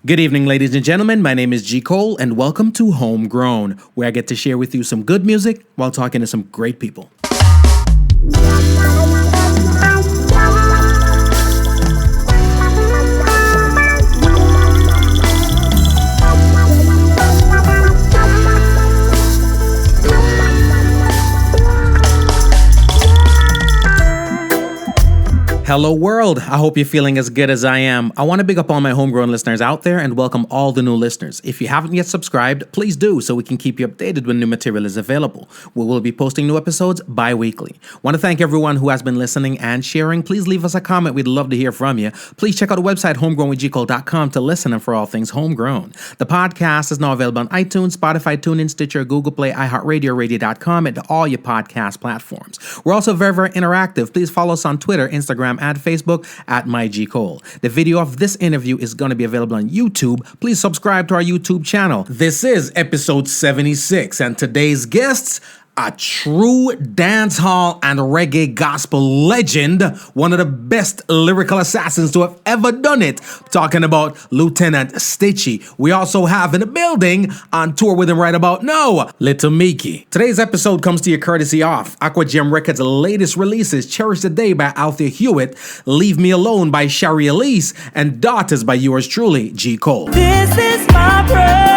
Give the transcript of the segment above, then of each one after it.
Good evening, ladies and gentlemen. My name is G. Cole, and welcome to Homegrown, where I get to share with you some good music while talking to some great people. Hello world, I hope you're feeling as good as I am. I want to big up all my homegrown listeners out there and welcome all the new listeners. If you haven't yet subscribed, please do so we can keep you updated when new material is available. We will be posting new episodes bi-weekly. Want to thank everyone who has been listening and sharing. Please leave us a comment, we'd love to hear from you. Please check out the website homegrownwithgcole.com to listen and for all things homegrown. The podcast is now available on iTunes, Spotify, TuneIn, Stitcher, Google Play, iHeartRadio, Radio.com, and all your podcast platforms. We're also very, very interactive. Please follow us on Twitter, Instagram, and Facebook at MyGCole. The video of this interview is going to be available on YouTube. Please subscribe to our YouTube channel. This is episode 76, and today's guests, a true dancehall and reggae gospel legend, one of the best lyrical assassins to have ever done it, talking about Lieutenant Stitchie. We also have in the building, on tour with him right about now, Little Meekie. Today's episode comes to you courtesy of Aqua Gem Records' latest releases, Cherish the Day by Althea Hewitt, Leave Me Alone by Shari Elise, and Daughters by yours truly, G. Cole. This is my prayer.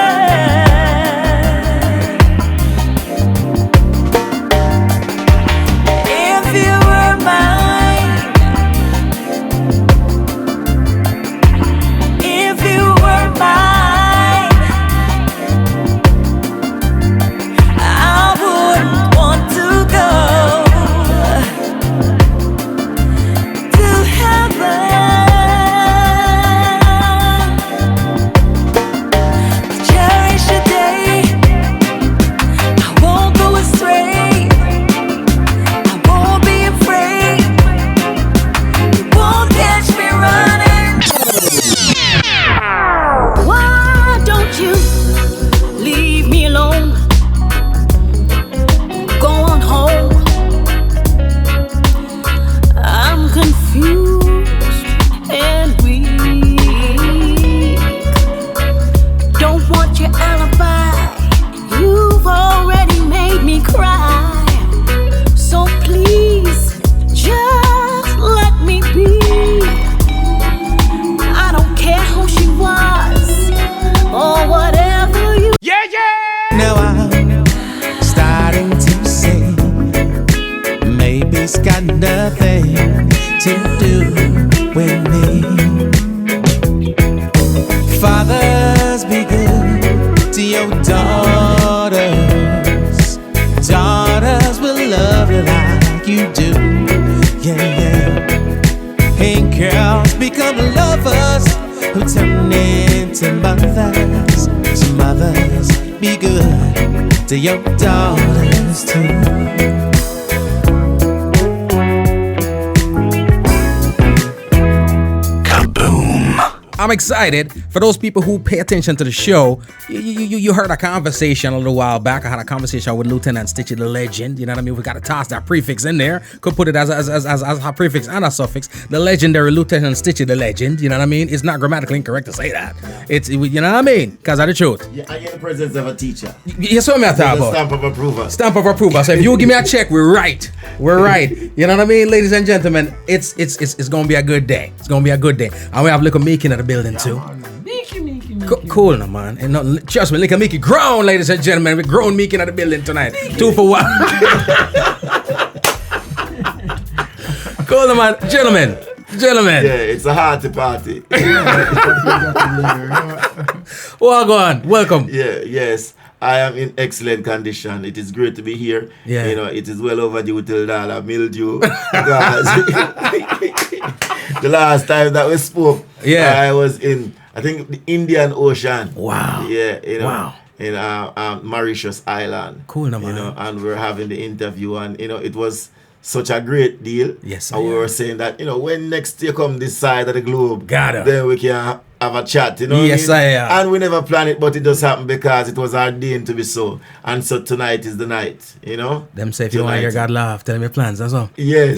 To your daughters too. I'm excited. For those people who pay attention to the show, you heard a conversation a little while back. I had a conversation with Lieutenant Stitchie the Legend. You know what I mean? We got to toss that prefix in there. Could put it as a prefix and a suffix. The legendary Lieutenant Stitchie the Legend. You know what I mean? It's not grammatically incorrect to say that. It's, you know what I mean? Because of the truth. Yeah, I am the presence of a teacher. You saw me at that about. Stamp of approval. Stamp of approval. So if you give me a check, we're right. We're right. You know what I mean, ladies and gentlemen? It's gonna be a good day. It's gonna be a good day. And we have Little Meekie in the building too. Meekie. Cool now, man. And no, trust me, Little Meekie grown, ladies and gentlemen. We grown Meekie in the building tonight. Meekie. 2 for 1. Cool now, man. Gentlemen. Yeah, it's a hearty party. Well, go on. Welcome. Yeah, yes. I am in excellent condition. It is great to be here. Yeah. You know, it is well overdue till Dala mildew. Because the last time that we spoke, I was in, I think, the Indian Ocean. Wow. Yeah, you know. Wow. In Mauritius Island. Cool, man. You know, and we're having the interview, and you know, it was such a great deal. Yes, and we were saying that, you know, when next you come this side of the globe, then we can have a chat, you know. Yes, what I mean? I am. And we never planned it, but it just happened because it was ordained to be so. And so tonight is the night, you know. Them say if you want to hear God laugh, tell them your plans, that's all. Yes.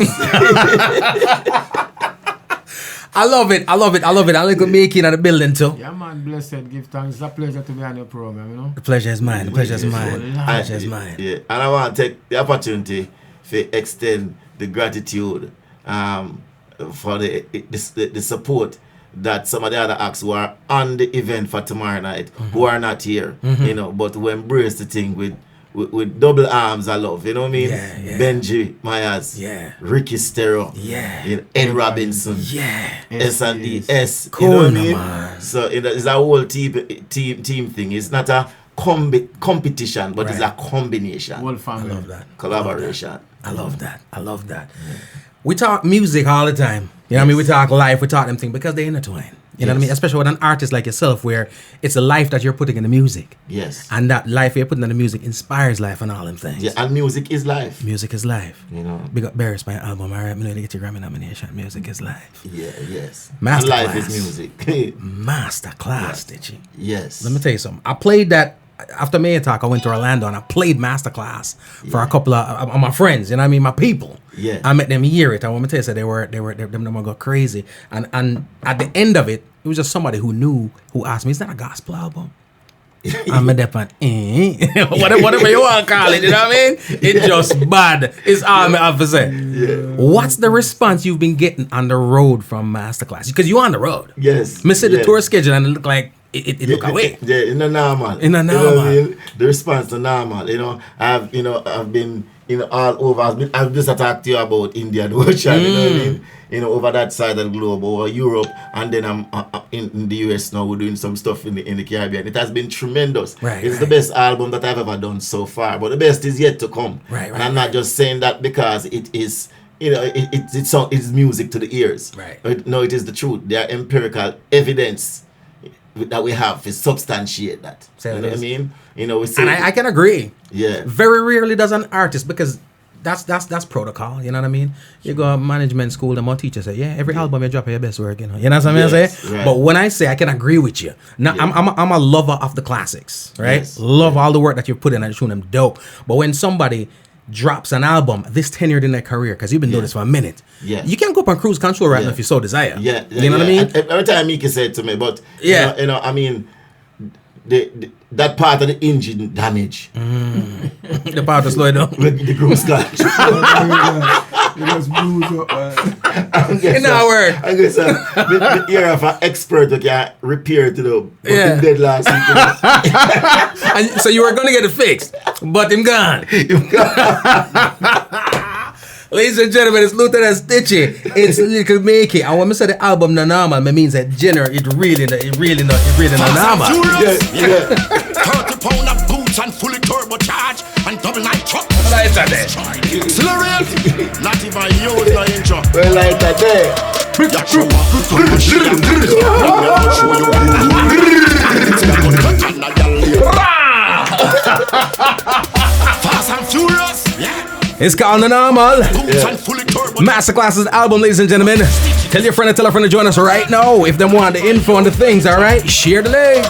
I love it. I like making at the building too. Yeah, man, blessed. Give thanks. It's a pleasure to be on your program, you know. The pleasure is mine. Yeah. Yeah, and I want to take the opportunity to extend the gratitude for the support that some of the other acts who are on the event for tomorrow night, who are not here, you know, but who embrace the thing with double arms of love, you know what I mean? Yeah. Benji Myers, Ricky Stero, you know, Ed Robinson, S&D, Cool, you know what I mean? man. So it's a whole team thing. It's not a competition, but it's a combination. Whole family. I love that. Collaboration. I love that. Yeah. We talk music all the time. You know what I mean? We talk life, we talk them things because they intertwine. You know what I mean? Especially with an artist like yourself where it's a life that you're putting in the music. Yes. And that life you're putting in the music inspires life and all them things. Yeah, and music is life. Music is life. You know. Big up Barris, my album. All right, I'm going to get your Grammy nomination. Music is life. Yeah, yes. Masterclass. And life is music. Masterclass, Stitchie. Yes. Let me tell you something. I played that after Mayor Talk. I went to Orlando and I played Masterclass for a couple of my friends. You know what I mean? My people. Yeah. I met them hear it. I want to tell you, so they were go crazy. And at the end of it, it was just somebody who asked me, "Is that a gospel album?" I'm a different, whatever you want to call it. You know what I mean? It's just bad. It's all I have to say. Yeah. What's the response you've been getting on the road from Masterclass? Because you're on the road. Yes. Me see the tour schedule and it look like it look away. Yeah, in the normal. In the You know normal. what I mean? The response to normal. You know, I've been all over. I've just talked to you about Indian Ocean. You know what I mean? You know, over that side of the globe, over Europe, and then I'm in the US now. We're doing some stuff in the Caribbean. It has been tremendous. Right, It's the best album that I've ever done so far, but the best is yet to come. Right, and I'm not just saying that because it is. You know, it's music to the ears. Right. No, it is the truth. There are empirical evidence that we have to substantiate that. Say You it know what I is. mean? You know, we say, And I can agree. yeah. Very rarely does an artist, because that's protocol, you know what I mean? You go to management school, the more teachers say, yeah, every album you drop your best work, you know. You know what I'm Yes, saying? right. But when I say I can agree with you, now Yeah. I'm a lover of the classics, right? Yes. Love all the work that you put in and tune them dope. But when somebody drops an album this tenured in their career, because you've been doing this for a minute, Yeah. you can go up on cruise control right Yeah. now if you so desire. Yeah, You know what I mean? And every time Meekie said to me, but Yeah. you know, I mean, that part of the engine damage The part to slow it down. with the groove scotch. You just bruise up. In our word. I guess the ear of an expert who can repair to the but Yeah. him dead last week. You know? And so you were going to get it fixed, but him gone. Ladies and gentlemen, it's Lieutenant Stitchie. It's Little Meekie. And when I say the album no normal, it means that general, it really not normal. Yeah. 30 pound of boots and fully turbocharged and double night truck. Lights are there. Accelerate. Not even use no intro. Well, like that there. Yeah, show up. I'm gonna show you Fast and furious. Yeah. It's called the normal. Boots and fully turbo. Masterclass's album, ladies and gentlemen. Tell your friend and tell a friend to join us right now. If they want the info on the things, all right? Share the link.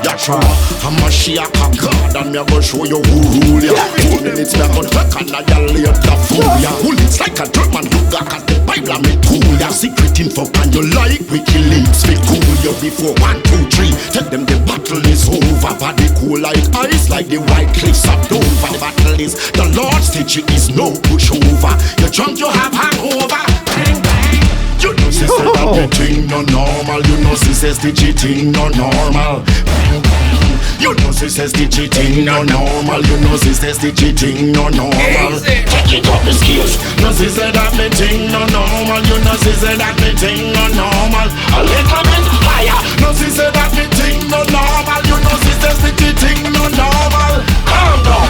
Yashua, I'm a Shia God, and me a go show you who rule ya. 2 minutes me a go talk and I got lay up the fool ya. Bullets like a German, you got the Bible and me cool ya. Secret info and you like wiki links, we cool you before 1, 2, 3. Tell them the battle is over, body cool like ice, like the white cliffs of Dover. Battle is the Lord, Stitchie is no pushover. You drunk, you have hangover. Bang, bang. You know, she said that the thing no normal. You know, she says the cheating no normal. You know, she says the cheating no normal. You know, she says the cheating no normal. Check it up the skills. No, she said that me thing no normal. You know, she said that me thing no normal. A little bit higher. No, she said that me thing no normal. You know, she says the cheating no normal. Calm down.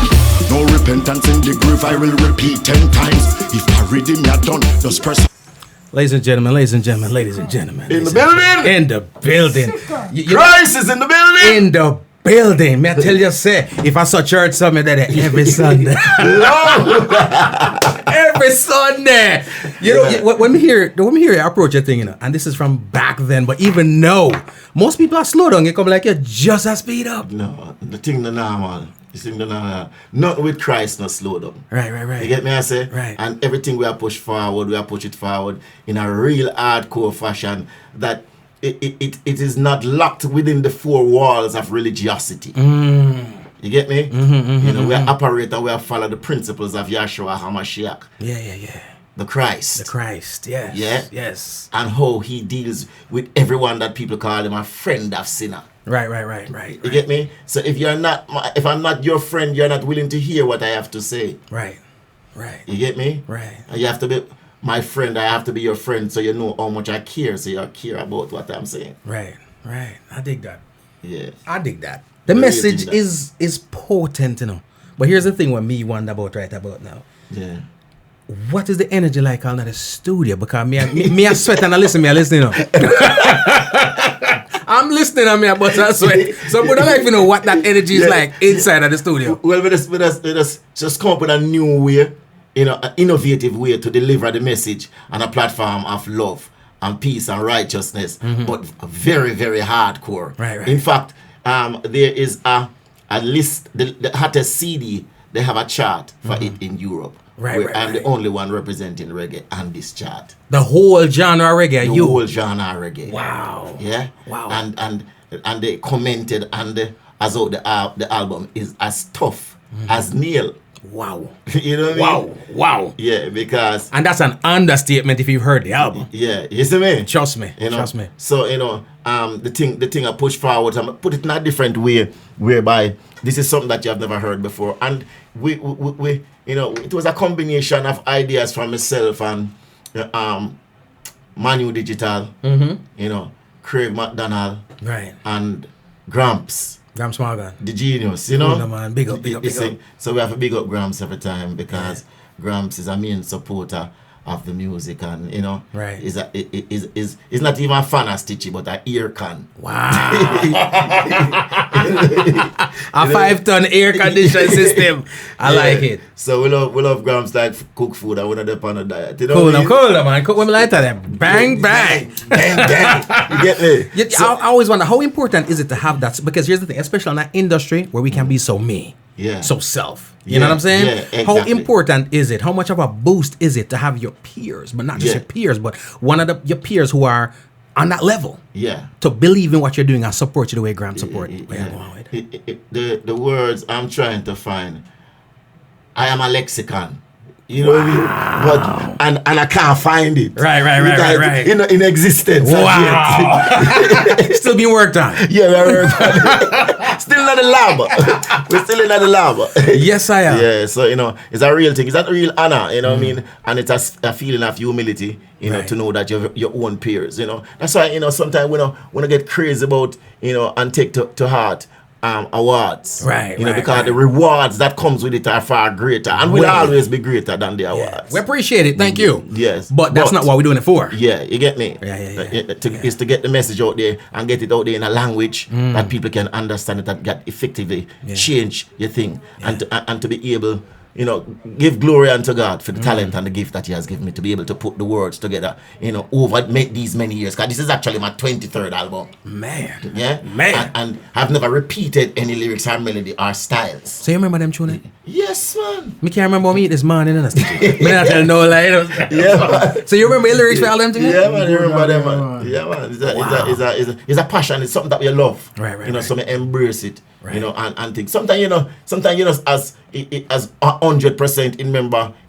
No repentance in the grave. I will repeat 10 times. If I read him, you're done. Just press. Ladies and gentlemen, ladies and gentlemen, ladies and gentlemen. In the building. In the building. Christ is in the building. In the building. May I tell you, say, if I saw church something that every Sunday. Every Sunday. You know, when we hear you approach a thing, you know, and this is from back then, but even now, most people are slow down. You come like you just a speed up. No, the thing the normal. You see, nothing with Christ not slow down. Right. You get me, I say? Right. And everything we are push forward, we are push it forward in a real hardcore fashion that it is not locked within the four walls of religiosity. You get me? We are operate and we are follow the principles of Yahshua HaMashiach. Yeah. The Christ. Yes. Yeah? Yes. And how he deals with everyone that people call him a friend of sinner. Right. You get me? So if I'm not your friend, you're not willing to hear what I have to say. Right. You get me? Right. And you have to be my friend. I have to be your friend so you know how much I care. So you care about what I'm saying. Right. I dig that. Yeah. I dig that. The What do you message think that? is potent, But here's the thing what me wonder about right about now. Yeah. What is the energy like out in the studio? Because me I sweat and I listen, I'm listening and me I bust and sweat. So I would like to know what that energy is like inside of the studio. Well, we just come up with a new way, an innovative way to deliver the message on a platform of love and peace and righteousness, but very, very hardcore. Right. In fact, there is a list, the hottest CD, they have a chart for it in Europe. Right. I'm the only one representing reggae on this chart. The whole genre reggae, The whole genre reggae. Wow. Yeah. Wow. And they commented as though the album is as tough as nail. Wow. You know what I mean? Wow. Yeah, because And that's an understatement if you've heard the album. yeah, you see me? Trust me. Trust me. So the thing I push forward, I put it in a different way, whereby this is something that you have never heard before, and we it was a combination of ideas from myself and Manu Digital, Craig McDonald, Right. and Gramps. Gramps Morgan. The genius, No, man. Big up. So we have to big up Gramps every time because Gramps is a main supporter of the music, and Right. is not even a fan of Stitchie, but a ear con. Wow. A 5-ton air conditioning system. I like it. So we love Gramps like cook food and we're not on a diet. You know Cool, what I mean? cool, man. Cook women like that. Bang, bang. Bang. You get me? Yeah, I always wonder how important is it to have that, because here's the thing, especially in that industry where we can be so me, so self. You know what I'm saying? Yeah, How exactly. important is it? How much of a boost is it to have your peers, but not just your peers, but one of your peers who are on that level, to believe in what you're doing and support you the way Graham support. The words I'm trying to find, I am a lexicon. You know what I mean? But and I can't find it. Right. In existence. Wow. Still being worked on. Yeah, we're working on it. Still in the lab. We're still in the lab. Yes, I am. Yeah, so it's a real thing. It's a real honor, you know what I mean? And it's a feeling of humility, to know that you're your own peers, That's why, sometimes when I get crazy about, and take to heart awards. Because the rewards that comes with it are far greater and will always be greater than the awards. We appreciate it. Thank you. Yes. But that's not what we're doing it for. Yeah, you get me? It's to get the message out there and get it out there in a language that people can understand it, that can effectively change your thing and to be able, give glory unto God for the talent and the gift that He has given me to be able to put the words together, over these many years. Because this is actually my 23rd album. Man. Yeah? Man. And I've never repeated any lyrics or melody or styles. So you remember them tuning? Yes, man. Me can't remember me this morning. Me not tell no lie. Yeah, man. So you remember the lyrics for all them things? Yeah, man. You remember them, man. Yeah, man. It's a passion. It's something that we love. Right. So me embrace it. And think. Sometimes, as 100%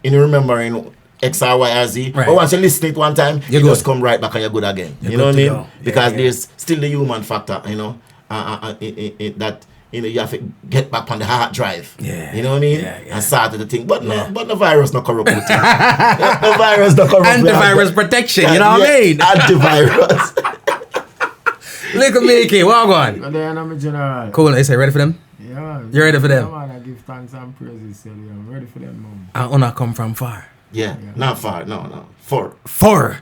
in remembering X, R, Y, or Z. Right. But once you listen to it one time, you good. just come right back and you're good again. You're you know what I good mean? to go. Because there's still the human factor, that you have to get back on the hard drive. Yeah. You know what I mean? Yeah. And start with the thing. But the virus not corrupt with it. The virus not corrupt. Antivirus protection, you know what I mean? Antivirus. Little Meekie, what on? And then I'm a general. Cool, you say ready for them? Yeah, man. You ready for them? Yeah, man, I give thanks and praises to you. I'm ready for them, man. I wanna come from far. Yeah, not far. No. Far.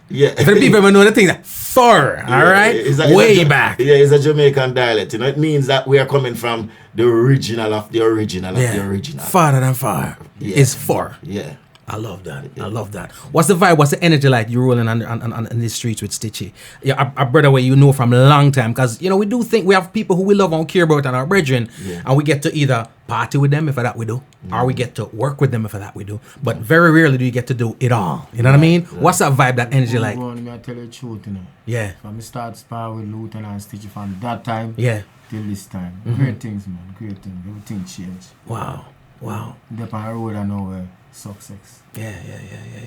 Yeah. For the people who know the thing, far. All right. Way back. Yeah, it's a Jamaican dialect. It means that we are coming from the original of the original of the original. Farther than far. Yeah. It's far. Yeah. I love that. I love that. What's the vibe? What's the energy like? You rolling on the streets with Stitchie? Yeah, our brother, where from a long time, because we do think we have people who we love and care about and our brethren, and we get to either party with them, if that we do, or we get to work with them, if that we do. But very rarely do you get to do it all. You know what I mean? What's that vibe, that energy like? I tell you the truth, you know. Yeah. From the start spar with Lieutenant and Stitchie from that time till this time. Great things, man. Great things. Everything changed. Wow. They're on the road and nowhere. Success. Yeah.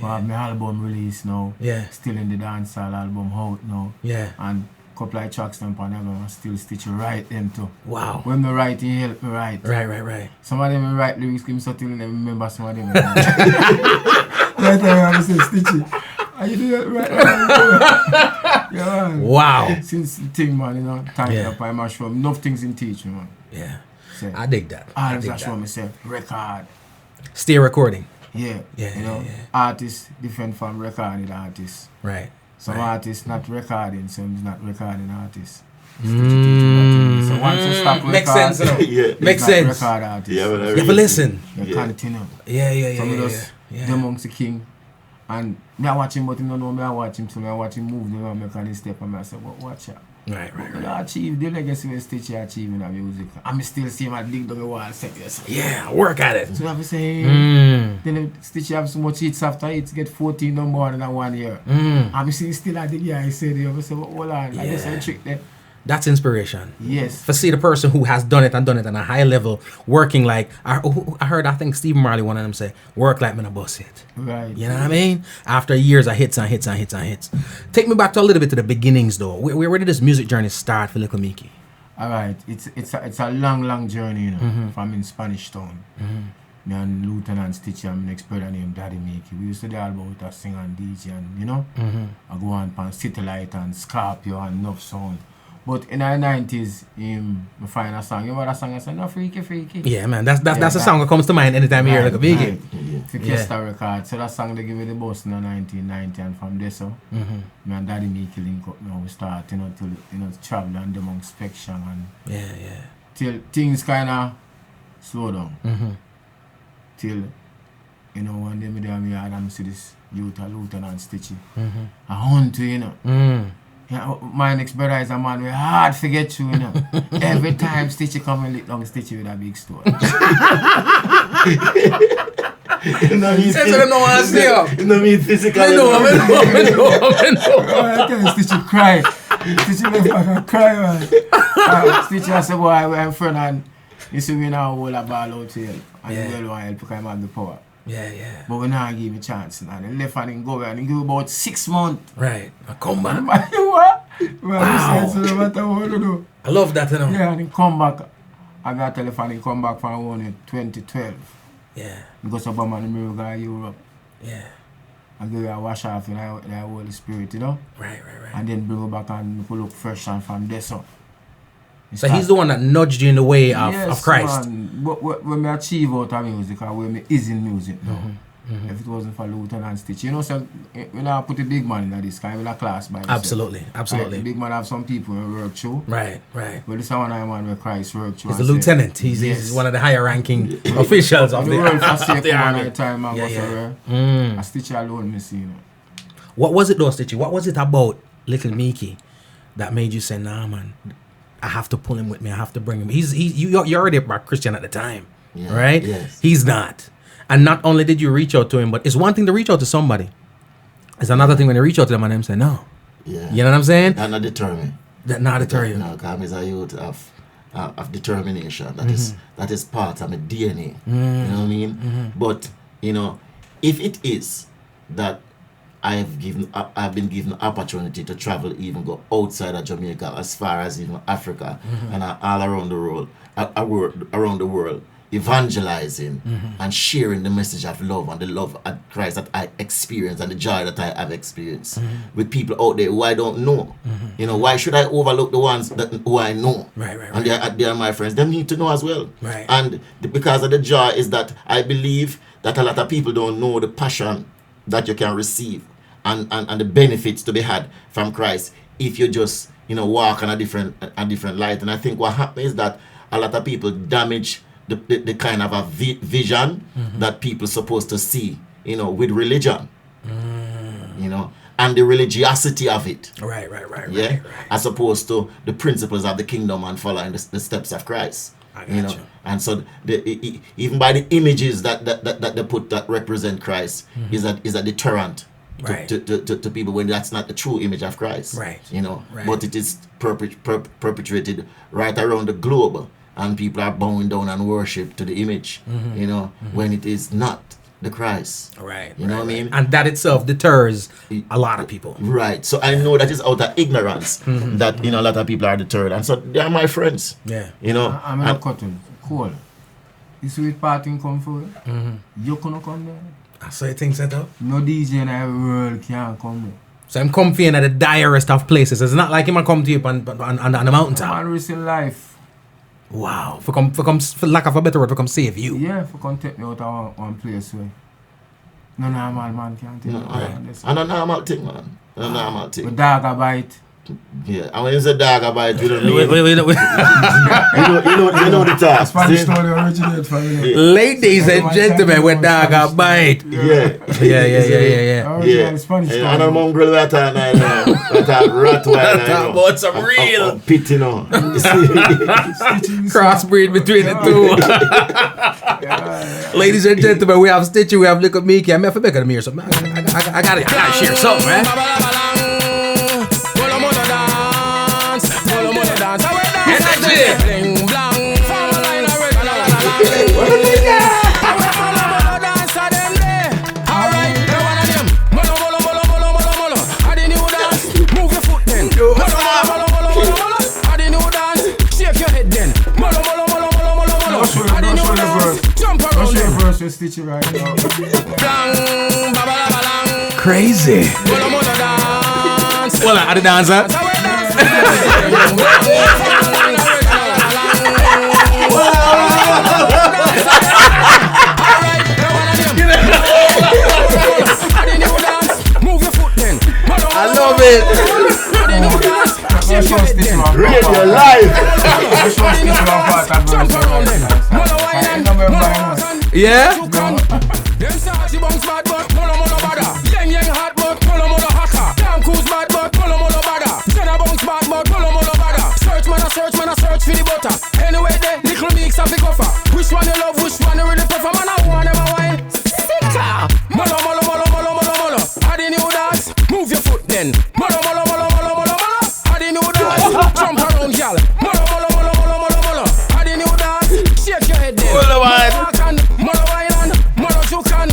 I have my album released now. Yeah. Still in the dancehall album out now. Yeah. And couple of tracks them on them and still Stitchie write them too. Wow. When me write, he help me write. Right. Some of them I write lyrics, give me something and I remember some of them. Right there, I say, Stitchie, are you doing that right? Yeah, man. Wow. Since the thing, man, you know, thank you, I must show me enough things in teaching, man. Yeah. Say, I dig that. I show myself record. Stay recording. Yeah. Yeah. You know, artists different from recording artists. Right. Some artists not recording, some not recording artists. So Mm. once you stop recording, Makes sense, you know? Yeah. Makes not sense. record artists. Yeah, but I You really ever listen? You continue. Yeah. Some of us, the amongst the king. And me I watch him, but him don't know me I watch him, so me I watch him move, me I make any step, and I say, but watch out. Right. I achieve the legacy when Stitchie achieve in the music. I'm still see my dig down the wall, set yes. Yeah, work at it. So I be saying, then Stitchie have so much hits after hits, get 14 no more than 1 year. I'm seeing still at the guy, I said, I say, hold on, like this is a trick there. That's inspiration. Yes. For see the person who has done it on a high level, working like, I heard, I think Stephen Marley, one of them say, work like me a boss hit. Right. You know what I mean? After years of hits. Take me back to a little bit to the beginnings though. Where did this music journey start for Little Meekie? All right. It's a long journey, you know, from in Spanish Town. Me and Lieutenant Stitchie and my next brother named Daddy Meekie. We used to do all about us sing and DJ and, you know, I go on pan City Light and Scorpio and Enough Sound. But in the 90s, I find a song. You know that song? I said, no, freaky. Yeah, man. That's a song that comes to mind anytime you hear Little Meekie. Fiesta record. So that song they give me the bus in the 1990, and from there, so me and Daddy Meekie link up. You know, we start, you know, to travel and demonstration and till things kind of slow down. Till, you know, one day me there me and I see this Lieutenant Stitchie. I hunt to, you know. Yeah, my next brother is a man with hard to get you, you know. Every time Stitchie come and lick down Stitchie with a big store. Don't want to stay up. You know me physically. I know. I tell Stitchie cry. Stitchie left back and cry, man. Stitchie I say, boy, we're in front and you see me now hold a ball out to help. And you will want help because I have the power. Yeah. But we now give a chance, man. He left and he go and he give about 6 months. Right. I come back. What? Wow. So no matter what you do. I love that, you know. Yeah, and he come back. I got a telephone, he come back from one in 2012. Yeah. Because of Obama and me go to Europe. Yeah. And give you a wash off in the Holy Spirit, you know? Right. And then bring her back and pull up fresh and from there, so. So he's the one that nudged you in the way of Christ. Man. When I achieve out of music, or when I is in music now, if it wasn't for Lieutenant Stitchie, you know, so when I put a big man in this kind of class by himself. Absolutely. Right? The big man have some people who work through. Right. But this is one I man where Christ work through. He's the lieutenant. He's one of the higher ranking officials of the army. A Stitchie alone, me see, you know. What was it though, Stitchie? What was it about Little Meekie that made you say, nah, man, I have to pull him with me. I have to bring him. You're already a Christian at the time, right? Yes. He's not. And not only did you reach out to him, but it's one thing to reach out to somebody. It's another thing when you reach out to them and them say no. Yeah. You know what I'm saying? And not determined. That not deter you. No, because he's a youth of determination. That is part of my DNA. You know what I mean? But, you know, if it is that I've been given opportunity to travel, even go outside of Jamaica, as far as even Africa and all around the world, evangelizing and sharing the message of love and the love of Christ that I experience and the joy that I have experienced with people out there who I don't know. You know, why should I overlook the ones who I know? Right. And they are my friends. They need to know as well. Right. And because of the joy is that I believe that a lot of people don't know the passion that you can receive and the benefits to be had from Christ if you just, you know, walk on a different light. And I think what happens is that a lot of people damage the kind of a vision that people supposed to see, you know, with religion, you know, and the religiosity of it. Right. As opposed to the principles of the kingdom and following the steps of Christ. You know, and so even by the images that they put that represent Christ is a deterrent to people when that's not the true image of Christ. Right. You know, but it is perpetrated right around the globe, and people are bowing down and worship to the image. You know, when it is not the Christ. Right. You know what I mean? And that itself deters a lot of people. Right. So I know that is out of ignorance that a lot of people are deterred, and so they are my friends. Yeah. You know. I'm gonna cut him. Cool. You see with partying come for you? You couldn't come there. So you think so though? No DJ in the world can come there. So I'm comfy in at the direst of places. It's not like him come to you on the mountaintop. Man risk your life. Wow. For lack of a better word, for come save you. Yeah, for come take me out of one place where no normal man can take me out. And a normal thing, man. A normal thing. With dog a bite. Yeah, and when you say dog a bite, you don't know. Wait. You know the task. Spanish story originated from you. Ladies and gentlemen, with dog a bite. Yeah. Original Spanish story. And a mongrel that are Rottweiler. About some real pit, you know. crossbreed between the two. Ladies and gentlemen, we have Stitchie, we have Little Meekie. I'm for making a mirror, so I gotta share something, man. Stitchie right now. Crazy. Well, I the dancer. I love it. Radio live. Yeah? Search for the butter. Anyway, Little Meekie have the gopher. Which one you love, which one you really prefer? Man, I want them a wine. Sicker. Molo. How the new dance? Move your foot then. Molo. How the new dance? Jump around, girl. Molo. How the new dance? Shake your head then. Molo wine and molo jukan.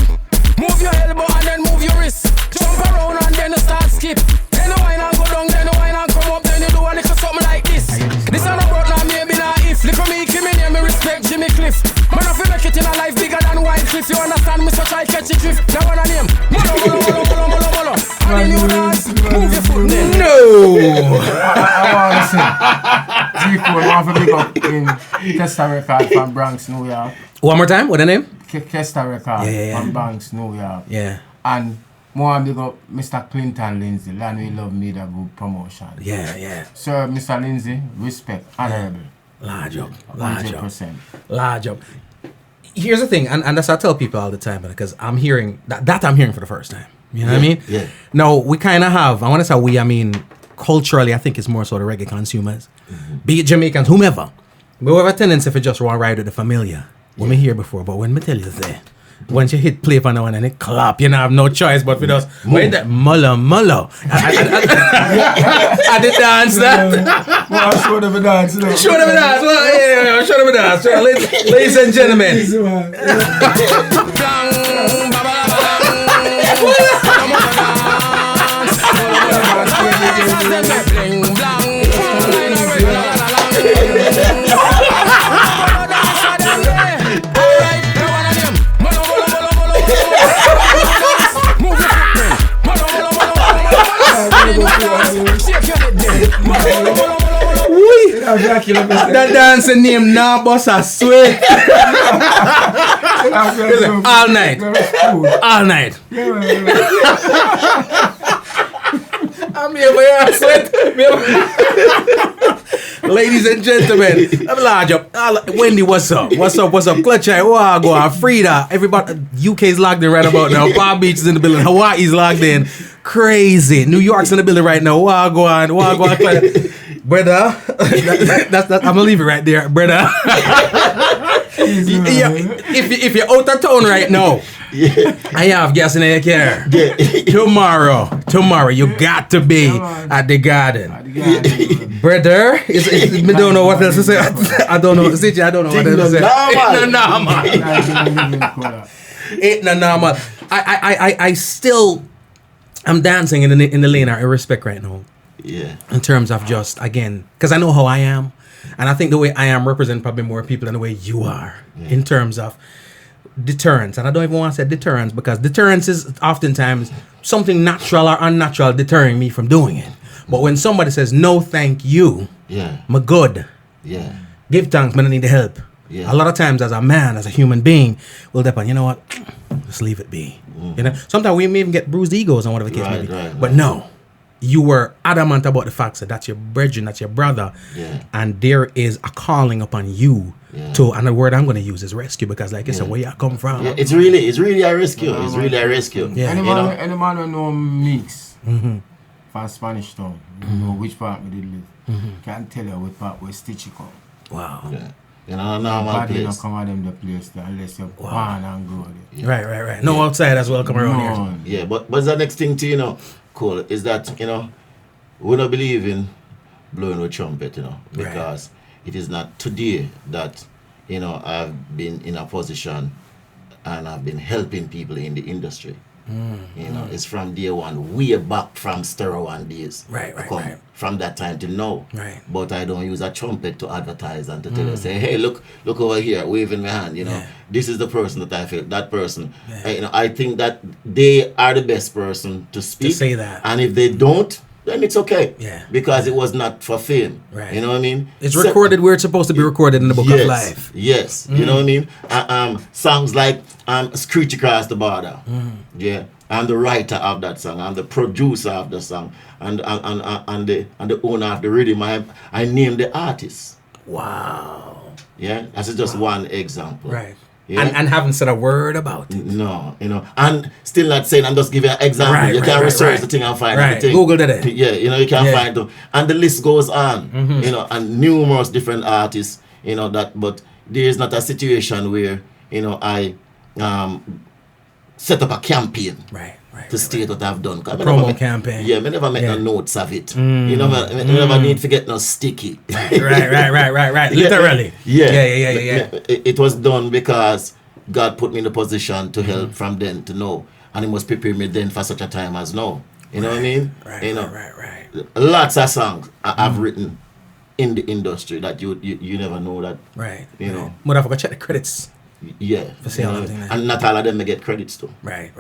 Move your elbow and then move your wrist. Jump around and then start skip. Then the wine and go down, then the wine and come up, then you do a little something like this. This ain't about now, maybe not if. Little Meekie, me name, me respect Jimmy Cliff. Man, if you make it in a life bigger than White Cliff, you understand me, so try catch it drift. That one a name. Molo. How the new dance? Move your foot then. No. I want to say, Zico, I want to big up in Kester Record from Bronx, New York. One more time, what the name? Kester Record from Bronx, New York. Yeah. And more big up Mr. Clinton Lindsay, Land We Love Me, the good promotion. Yeah. Sir, Mr. Lindsay, respect, honorable. Large up. 100%. Large up. Here's the thing, and that's what I tell people all the time, because I'm hearing that I'm hearing for the first time. You know what I mean? Yeah. Now, we kind of have, I want to say we, I mean, culturally, I think it's more so the reggae consumers, be it Jamaicans, whomever. We have a tendency for just one ride with the familiar. When we hear before, but when me tell you there, once you hit play for now and it clap, you don't have no choice but for us. Wait that mullo. I did dance that. Well, show them a dance. Show them a dance. Well, yeah, show them a dance. Ladies and gentlemen. That dancing name now, boss, I swear. All night. I'm here for your sweat. Ladies and gentlemen, I'm large up. Wendy, what's up? What's up? Clutch Eye, Wagwan, Frida, everybody. UK's logged in right about now. Palm Beach is in the building. Hawaii's logged in. Crazy. New York's in the building right now. Wagwan. Brother, that's I'm gonna leave it right there, brother. Yeah, if you're out of town right now, I have gas in your car. Tomorrow, you got to be at the garden. Brother, I don't know what else to say. I don't know. Stitchie, I don't know what else to say. Ain't no normal. I still, I'm dancing in the lane of respect right now. Yeah. In terms of just, again, because I know how I am. And I think the way I am represent probably more people than the way you are. Yeah. In terms of deterrence. And I don't even want to say deterrence, because deterrence is oftentimes something natural or unnatural deterring me from doing it. But when somebody says, no, thank you, I'm good. Yeah. Give thanks, man, I need the help. Yeah. A lot of times as a man, as a human being, we'll depend, you know what, just leave it be. You know, sometimes we may even get bruised egos and whatever the case may be. But no, you were adamant about the fact that that's your brethren, that's your brother, and there is a calling upon you to, and the word I'm going to use is rescue, because like it's where you come from. Yeah, it's really a rescue. It's really a rescue. Yeah. Any man who know mix from Spanish Town, you know which part we did live, can't tell you what part where Stitchie come. Wow. Yeah. You know, normal place. Don't come out them the place there unless you're born and grow there. Right. No outside as well come around here. Yeah, but the next thing to, you know, cool, is that, you know, we don't believe in blowing a trumpet, you know, because it is not today that, you know, I've been in a position and I've been helping people in the industry. You know, it's from day one, way back from Stereo One days. Right. From that time till now. Right. But I don't use a trumpet to advertise and to tell you, say, hey, look over here, waving my hand, you know. This is the person that I feel, that person. You know, I think that they are the best person to speak. To say that. And if they don't, then it's okay. Yeah. Because it was not for fame. Right. You know what I mean? It's recorded where it's supposed to be recorded in the book of life. Yes. You know what I mean? Songs like Screech Across the Border. Yeah. I'm the writer of that song. I'm the producer of the song. And the owner of the rhythm. I named the artist. Wow. Yeah. That's just one example. Right. Yeah? And haven't said a word about it. No, you know, and still not saying, I'm just giving an example. You can research the thing and find the thing. Google it. Yeah, you know, you can find them. And the list goes on, you know, and numerous different artists, you know, but there is not a situation where, you know, I set up a campaign to state what I've done. Promo campaign. Yeah, I never make no notes of it. You know, I never need to get no sticky. Right. Literally. Yeah. It was done because God put me in the position to help from then to now. And He must prepare me then for such a time as now. You know what I mean? Right. Lots of songs I've written in the industry that you never know that. Right. You know. But I forgot to check the credits. Yeah. For you know, and not all of them may get credits too. Right.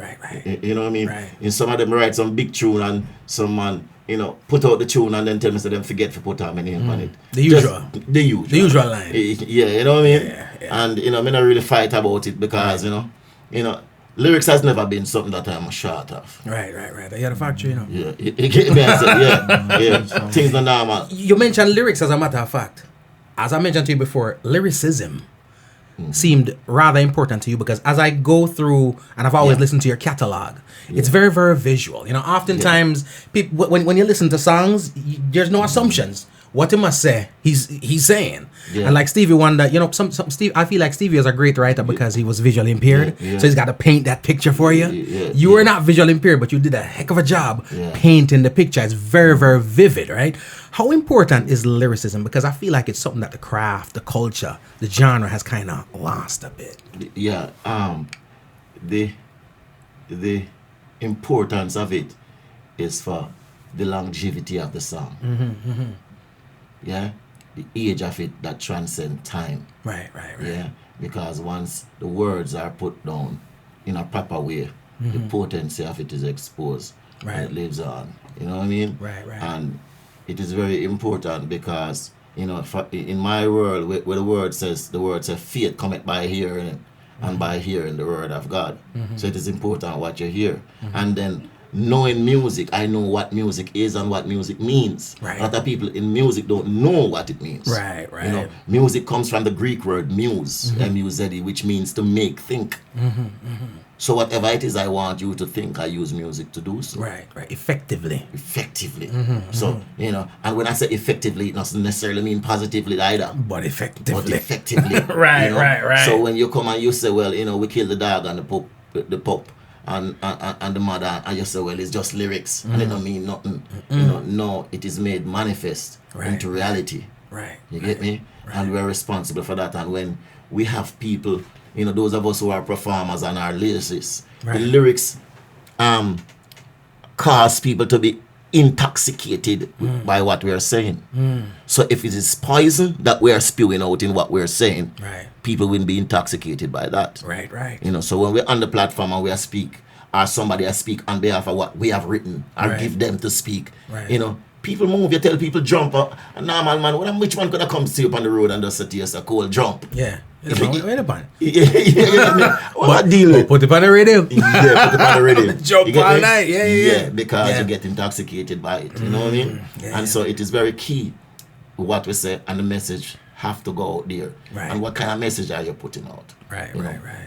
You know what I mean? Right. In some of them write some big tune and some man, you know, put out the tune and then tell me so them forget to put my name on it. The usual line. Yeah, you know what I mean? Yeah. And you know, I don't really fight about it because you know, lyrics has never been something that I'm short of. Right. You had a factory, you know. Yeah. Yeah. Things are normal. You mentioned lyrics, as a matter of fact. As I mentioned to you before, lyricism seemed rather important to you, because as I go through, and I've always listened to your catalog, it's very, very visual. You know, oftentimes people, when you listen to songs, there's no assumptions. What he must say, he's saying. And like Stevie Wonder, you know, I feel like Stevie is a great writer because he was visually impaired. So he's got to paint that picture for you. You were not visually impaired, but you did a heck of a job painting the picture. It's very, very vivid, right? How important is lyricism? Because I feel like it's something that the craft, the culture, the genre has kind of lost a bit. Yeah. The importance of it is for the longevity of the song. Yeah, the age of it that transcends time. Right. Yeah, because once the words are put down in a proper way, the potency of it is exposed. And it lives on. You know what I mean? Right. And it is very important because, you know, in my world, where the word says faith cometh by hearing, and by hearing the word of God. So it is important what you hear. And then knowing music, I know what music is and what music means. Right. A lot of people in music don't know what it means. Right. You know, music comes from the Greek word muse, M-U-Z-E, which means to make, think. So whatever it is I want you to think, I use music to do so. Right. Effectively. So, you know, and when I say effectively, it doesn't necessarily mean positively either. But effectively. Right, you know? Right. So when you come and you say, well, you know, we killed the dog and the pup and the mother, and you say, well, it's just lyrics and it don't mean nothing. You know, no, it is made manifest into reality. Right. You get me? And we're responsible for that. And when we have people, you know, those of us who are performers and are lyricists, the lyrics cause people to be intoxicated by what we are saying. So if it is poison that we are spewing out in what we're saying, people will be intoxicated by that. Right. You know, so when we're on the platform and we speak, or somebody speak on behalf of what we have written, or give them to speak, you know, people move, you tell people jump up, and normal man, which one could have come to you up on the road and just say to you, a cold jump? Yeah. Wait a minute. What deal? Put it on the radio. Yeah, put it on the radio. Jump all night. Yeah. Because you get intoxicated by it. You know what I mean? And so it is very key what we say, and the message have to go out there. And what kind of message are you putting out? Right.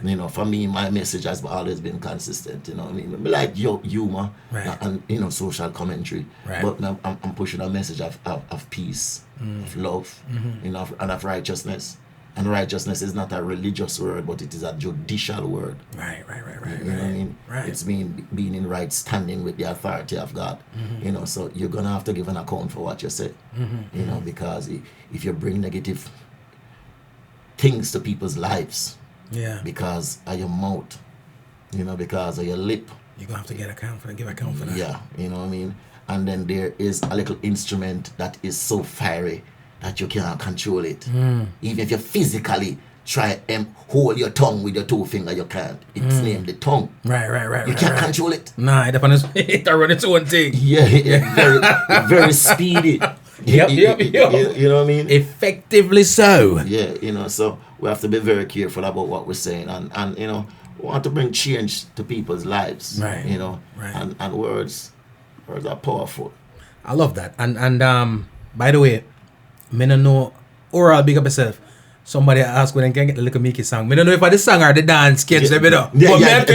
You know, for me, my message has always been consistent. You know what I mean? I like humor and, you know, social commentary. But I'm pushing a message of peace, of love, you know, and of righteousness. And righteousness is not a religious word, but it is a judicial word. Right. You know what I mean? It's being in right standing with the authority of God. You know, so you're gonna have to give an account for what you say. You know, because if you bring negative things to people's lives, because of your mouth, you know, because of your lip, you're gonna have to give account for that. Yeah, you know what I mean? And then there is a little instrument that is so fiery that you can't control it. Even if you physically try and hold your tongue with your two fingers, you can't. It's named the tongue. Right. You can't control it. Nah, it run its own thing. Yeah, very speedy. Yep. You know what I mean? Effectively so. Yeah, you know, so we have to be very careful about what we're saying, and you know, we want to bring change to people's lives. Right. You know, and words are powerful. I love that. And by the way, me no know, or I'll big up myself. Somebody asked when I can get the Little Meekie song. Me don't know if I the song or the dance sketch, let me know. Yeah, mad.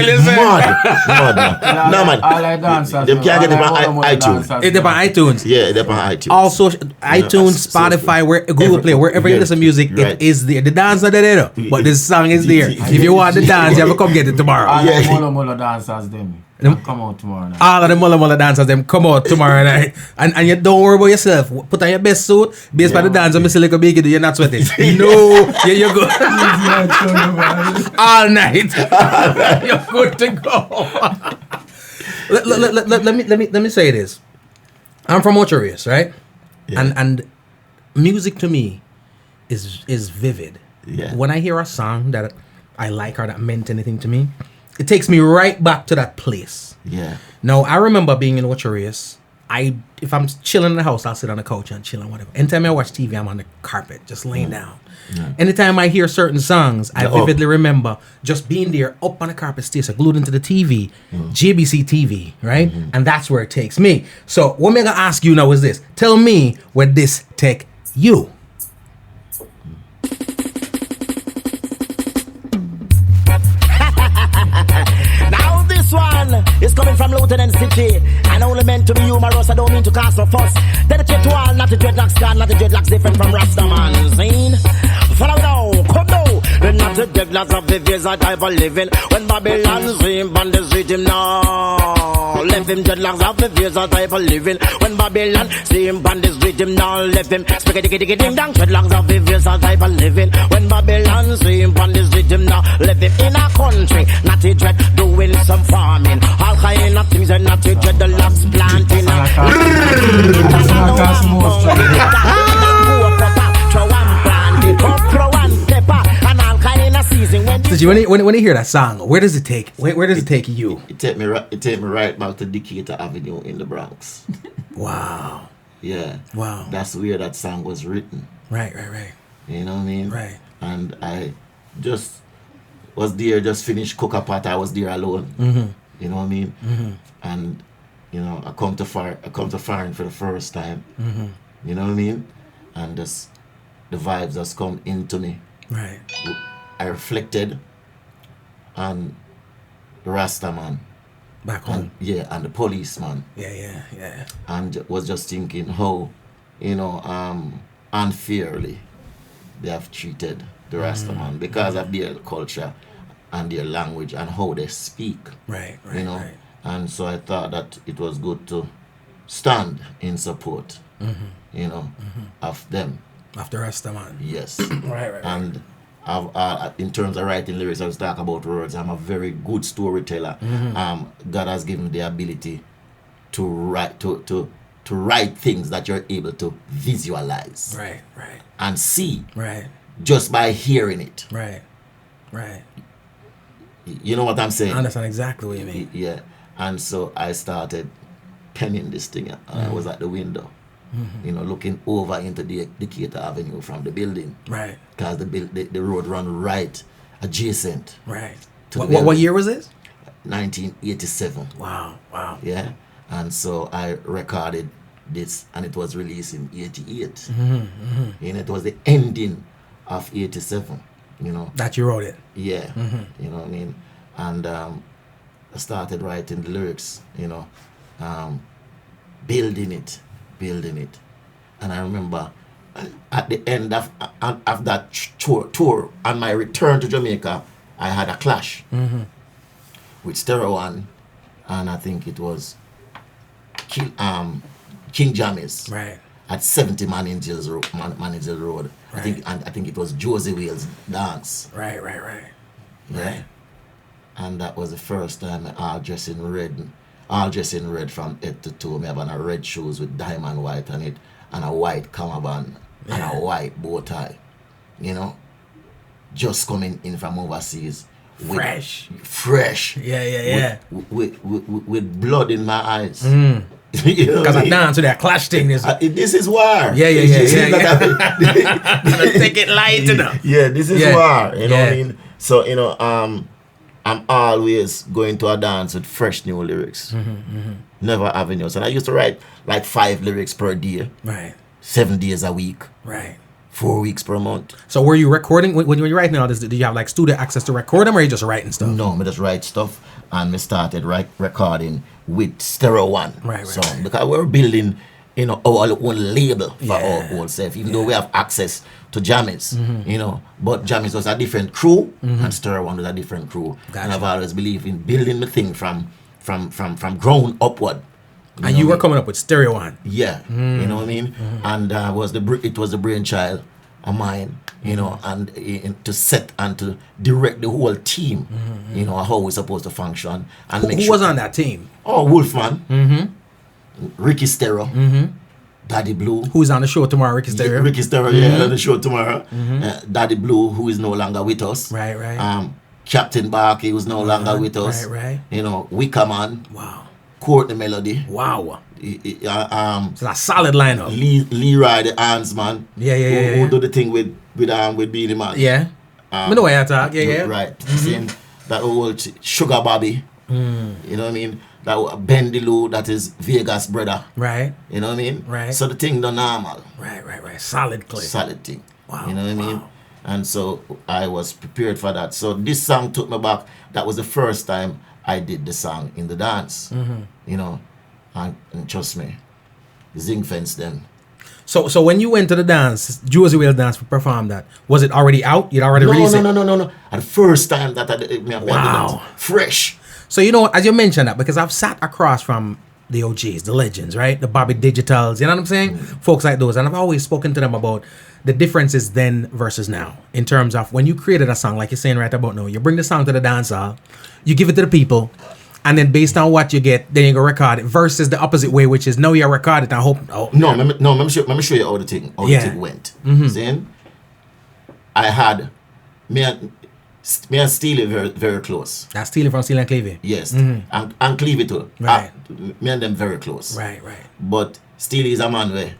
No, man. All I dancers. Them can't get them on iTunes. It's on iTunes. Yeah, they're on iTunes. Also, iTunes, Spotify, Google Play, wherever you listen to music, it is there. The dance not there, but the song is there. If you want the dance, you have to come get it tomorrow. All the Molo dancers, them come out tomorrow night. All of the Mulla dancers, them come out tomorrow night. And you don't worry about yourself. Put on your best suit, based by the dance, and Mr. Little Meekie, you're not sweating. No, you're good. All night. You're good to go. Let me say this. I'm from Ocherius, right? Yeah. And music to me is vivid. Yeah. When I hear a song that I like or that meant anything to me, it takes me right back to that place. Yeah. Now, I remember being in Ocherius. If I'm chilling in the house, I'll sit on the couch and chill and whatever. Anytime I watch TV, I'm on the carpet, just laying down. Yeah. Anytime I hear certain songs, I vividly remember just being there up on the carpet, still glued into the TV, JBC TV, right? And that's where it takes me. So what I'm going to ask you now is this. Tell me where this take you. One is coming from Lieutenant Stitchie and only meant to be humorous. I don't mean to cast a fuss. Dedicate to all, not the dreadlocks, God, not the dreadlocks different from Rastaman. Seen? Follow now, come now. Then not the dreadlocks of the years I type of living. When Babylon sing, bandits read him now. Left him dreadlocks of the years I type of living. When Babylon sing, bandits read him now. Left him spaghetti ding dong. Dreadlocks of the years I type of living. When Babylon sing, bandits read him now. Left him in a country, not the dread, doing some farming. All kind of things and not the dread, the locks planting. Stitchie, when you hear that song, where does it take? Where does it take you? It take me right back to Decatur Avenue in the Bronx. Wow. Yeah. Wow. That's where that song was written. Right. You know what I mean? Right. And I just was there, just finished cook a pot. I was there alone. You know what I mean? And you know, I come to foreign for the first time. You know what I mean? And just the vibes just come into me. Right. I reflected on the Rasta man. Back home. And the policeman. Yeah. And was just thinking how, you know, unfairly they have treated the Rasta man because of their culture and their language and how they speak. Right. You know. Right. And so I thought that it was good to stand in support, you know, of them. Of the Rasta man. Yes. Right. And in terms of writing lyrics, I was talking about words. I'm a very good storyteller. God has given me the ability to write to write things that you're able to visualize. Right. And see. Right. Just by hearing it. Right. You know what I'm saying? I understand exactly what you mean. Yeah. And so I started penning this thing. I was at the window. You know, looking over into the Decatur Avenue from the building. Right. Because the road run right adjacent. Right. To what year was this? 1987. Wow. Yeah. And so I recorded this and it was released in 88. And it was the ending of 87, you know. That you wrote it? Yeah. You know what I mean? And I started writing the lyrics, you know, building it. And I remember at the end of that tour, on my return to Jamaica, I had a clash with Stereo One, and I think it was King Jammy's at 70 Managers Road. Right. I think it was Josie Wales dance. Right. Yeah. And that was the first time all dressed in red from head to toe. Me having a red shoes with diamond white on it and a white cummerbund and a white bow tie. You know? Just coming in from overseas. Fresh. Yeah. With blood in my eyes. Because I dance to that clash thing. This is war. Yeah. Take it light enough. Yeah, this is war. You know what I mean? So, you know, I'm always going to a dance with fresh new lyrics. Never having yours. And I used to write like 5 lyrics per day. Right. 7 days a week. Right. 4 weeks per month. So were you recording, when you were writing all this, did you have like studio access to record them or are you just writing stuff? No, I just write stuff and we started recording with Stereo One. Right. Because we're building, you know, our own label for our own self, even though we have access to Jammies, you know, but Jammies was a different crew and Stereo One was a different crew. Gotcha. And I've always believed in building the thing from ground upward. And you were coming up with Stereo One. Yeah, you know what I mean? And it was the brainchild of mine, you know, and to set and to direct the whole team, you know, how we're supposed to function. And Who was on that team? Oh, Wolfman, Ricky Stereo, Daddy Blue. Who's on the show tomorrow, Ricky Stereo? Ricky Stereo, on the show tomorrow. Daddy Blue, who is no longer with us. Right. Captain Barkey, who's no longer with us. Right. You know, Wickerman. Wow. Courtney Melody. Wow. It's a solid lineup. Leroy the Hands man. Yeah. Who do the thing with Beanie Man. Yeah. I know why I talk. Yeah. Right. Seeing that old Sugar Bobby. You know what I mean? That Bendy Lou, that is Vegas brother. Right. You know what I mean? Right. So the thing done normal. Right. Solid clip. Solid thing. Wow. You know what I mean? And so I was prepared for that. So this song took me back. That was the first time I did the song in the dance. You know, and trust me, Zing Fence them. So when you went to the dance, Josie Wales dance to perform that, was it already out? You'd already released it? No. And the first time that I did it, fresh. So you know, as you mentioned that, because I've sat across from the OGs, the legends, right? The Bobby Digitals, you know what I'm saying? Folks like those. And I've always spoken to them about the differences then versus now. In terms of when you created a song, like you're saying right about now, you bring the song to the dance hall, you give it to the people, and then based on what you get, then you go record it, versus the opposite way, which is no, you record it and hope. Let me show you how the thing went. Saying, I had me and Steely very, very close. That's Steely from Steely and Clevie? Yes. And Clevie too. Right. Me and them very close. Right. But Steely is a man where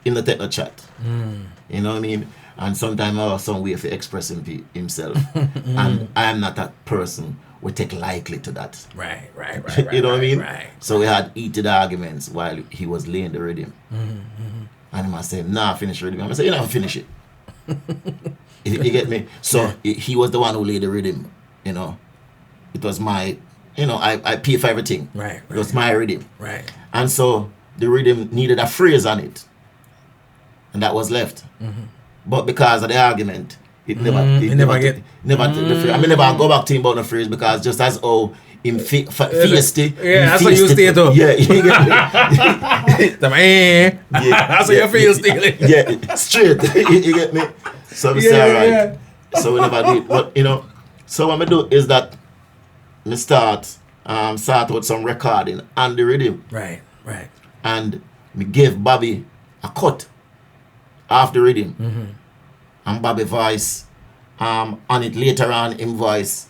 in the techno chat. You know what I mean? And sometimes I have some way for expressing himself. And I am not that person we take lightly to that. Right. You know what I mean? Right. So we had heated arguments while he was laying the rhythm. And I said, nah, finish the rhythm. I said, you never finish it. You get me? So he was the one who laid the rhythm, you know. It was my, you know, I pay for everything. Right. It was my rhythm. Right. And so the rhythm needed a phrase on it. And that was left. But because of the argument, it never I mean, never go back to him about the phrase because just as him feisty. Yeah, that's what you stay to. Yeah, you get me? That's what you feel stealing. Yeah, straight. You get me? So we say, alright. Yeah. So we never did. But you know, so what I do is that me start with some recording and the rhythm. Right. And me gave Bobby a cut off the rhythm. And Bobby voice on it later on in voice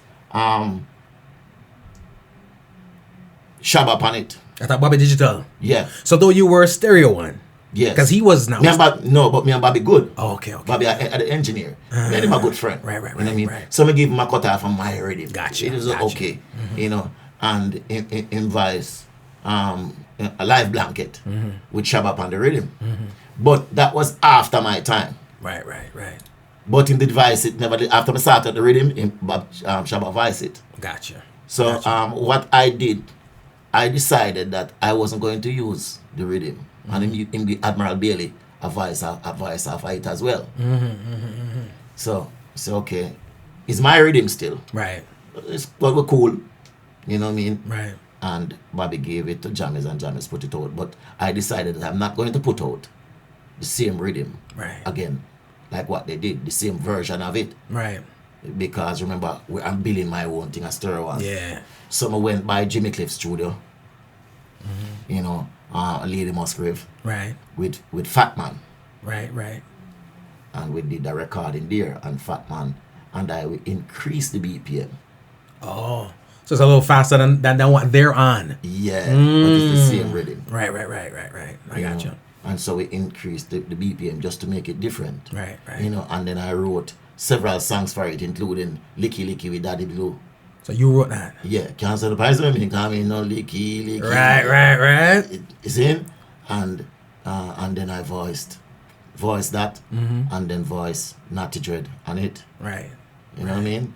Shabba on it. I thought Bobby digital. Yeah. So though you were a stereo one. Yes. Because he was not. But me and Bobby good. Oh, okay. Bobby the engineer. Me and him a good friend. Right. You know what I mean? Right. So me give him a cut off on my rhythm. Gotcha. It was okay. You know, and in voice a live blanket with Shabba on the rhythm. But that was after my time. Right. But in the device, it never did. After I started the rhythm, Shabba voiced it. Gotcha. So what I did, I decided that I wasn't going to use the rhythm. And in the Admiral Bailey, a voice of it as well. So okay, it's my rhythm still. Right. But we're cool. You know what I mean? Right. And Bobby gave it to Jammys and Jammys put it out. But I decided that I'm not going to put out the same rhythm again. Like what they did, the same version of it. Right. Because remember, I'm building my own thing, a stereo one. Yeah. So I went by Jimmy Cliff's studio. You know, Lady Musgrave. Right. With Fat Man. Right. And we did the recording there and Fat Man. And I will increase the BPM. Oh. So it's a little faster than what they're on. Yeah. But it's the same rhythm. Right. I got you. And so we increased the BPM just to make it different. Right. You know, and then I wrote several songs for it, including Licky Licky with Daddy Blue. So you wrote that? Yeah. Can't say the price of me, call me no Licky. Right. You see? And then I voiced that, and then voiced Natty Dread on it. Right. You know what I mean?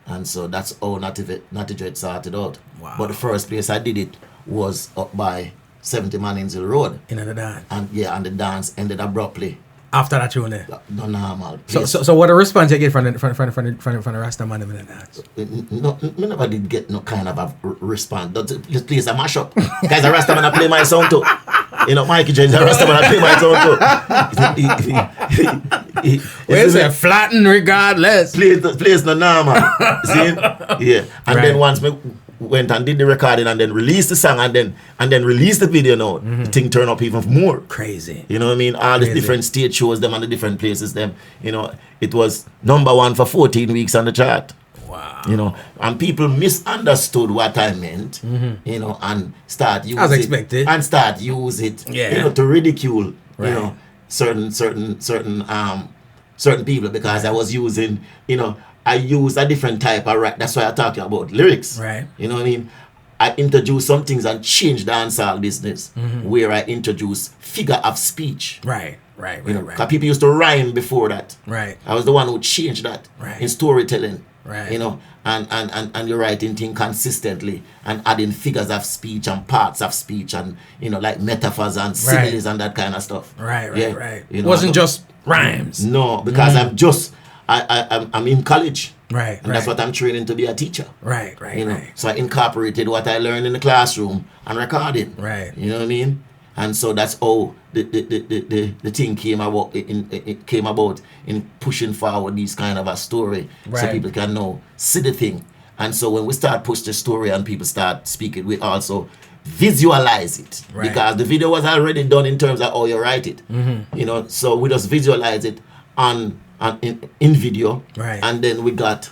And so that's how Natty Dread started out. Wow. But the first place I did it was up by 70 Mannings Hill Road. In the dance. And the dance ended abruptly. After that tune there. No normal. So what a response you get from the Rasta man in the dance? No, me never did get no kind of a response. Just please a mash up. Guys, a Rasta man I play my song too. You know, Mikey James, a Rasta man I play my song too. Where's it? Flatten regardless. Please no normal. See? Yeah. And then once me went and did the recording and then released the song and then released the video now, the thing turned up even more. Crazy. You know what I mean? All the different stage shows them and the different places them. You know, it was #1 for 14 weeks on the chart. Wow. You know, and people misunderstood what I meant, you know, and start use as it. expected. And start use it, you know, to ridicule, you know, certain people because I was using, you know, I use a different type of rap. That's why I'm talking about lyrics. Right. You know what I mean? I introduce some things and change the dancehall business where I introduce figure of speech. Right. You know, because people used to rhyme before that. Right. I was the one who changed that in storytelling. Right. You know, and you're writing things consistently and adding figures of speech and parts of speech and, you know, like metaphors and similes and that kind of stuff. Right. You know, wasn't just rhymes. No, because I'm in college. Right. And that's what I'm training to be a teacher. Right. You know, so I incorporated what I learned in the classroom and recording. Right. You know what I mean? And so that's how the thing came about. It came about in pushing forward these kind of a story, so people can know see the thing. And so when we start push the story and people start speaking, we also visualize it because the video was already done in terms of how you write it. You know, so we just visualize it in video, and then we got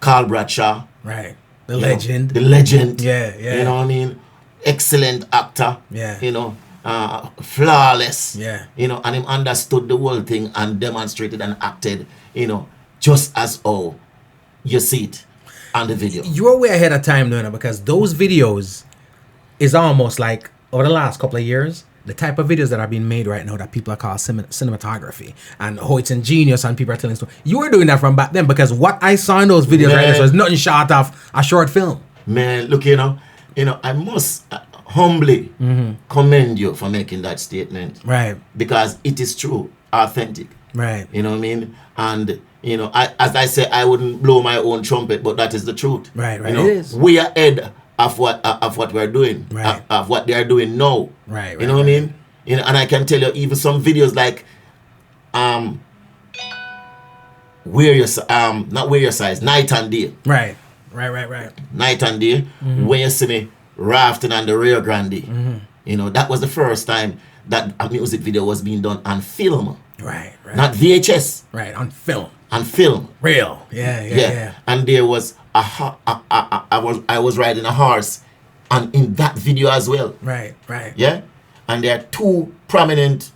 Carl Bradshaw, the legend, yeah. You know what I mean? Excellent actor, you know, flawless, you know, and him understood the whole thing and demonstrated and acted, you know, just as how you see it. on the video. You're way ahead of time, though, because those videos is almost like over the last couple of years, the type of videos that are being made right now that people are called cinematography, and how it's ingenious and people are telling stories. You were doing that from back then, because what I saw in those videos right there was nothing short of a short film. Man, look, you know, I must humbly commend you for making that statement. Right. Because it is true, authentic. Right. You know what I mean? And, you know, as I say, I wouldn't blow my own trumpet, but that is the truth. Right, right. You know, it is. we are ahead of what we're doing, right. of what they are doing now. Right, right. You know what I mean? You know, and I can tell you, even some videos like, not wear your size, night and day. Right. Right. Night and day, when you see me rafting on the Rio Grande, you know, that was the first time that a music video was being done on film. Right. Not VHS. Right, on film. On film. Real. Yeah. And there was I was riding a horse, and in that video as well. Right. Yeah. And there are two prominent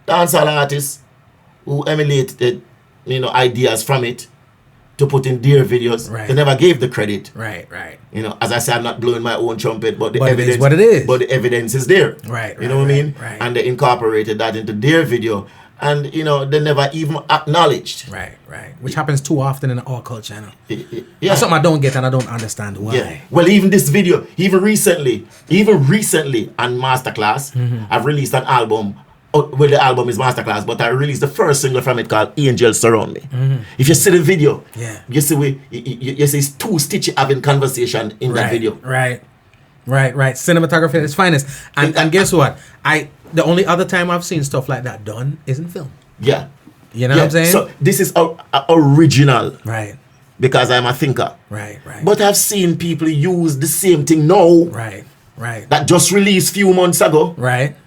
dancehall artists who emulated, you know, ideas from it to put in their videos. Right. They never gave the credit. Right. You know, as I said, I'm not blowing my own trumpet, but the It evidence. is what it is. But the evidence is there. Right. You know what I mean? Right. And they incorporated that into their video, and you know, they never even acknowledged. Right. Which happens too often in our culture. Yeah. That's something I don't get, and I don't understand why. Yeah. Well, even this video, even recently on Masterclass, I've released an album. Well, the album is Masterclass, but I released the first single from it called Angels Surround Me. If you see the video, you see you see it's two Stitchie having conversation in that video. Right. Cinematography at its finest. And guess what? The only other time I've seen stuff like that done is in film. Yeah. You know what I'm saying? So this is original. Right. Because I'm a thinker. Right. But I've seen people use the same thing now. Right. That just released few months ago. Right.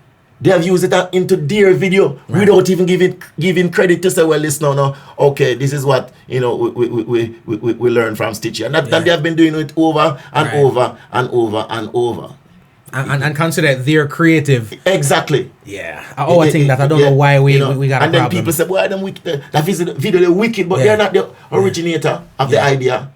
They have used it into their video without even giving credit to say, well, listen, no, okay, this is what, you know, we learn from Stitchie. And that they have been doing it over and over and over and over. And consider their creative. Exactly. Yeah. I think that I don't know why we got a problem. And then people say, well, that video they're wicked, but they're not the originator of the idea.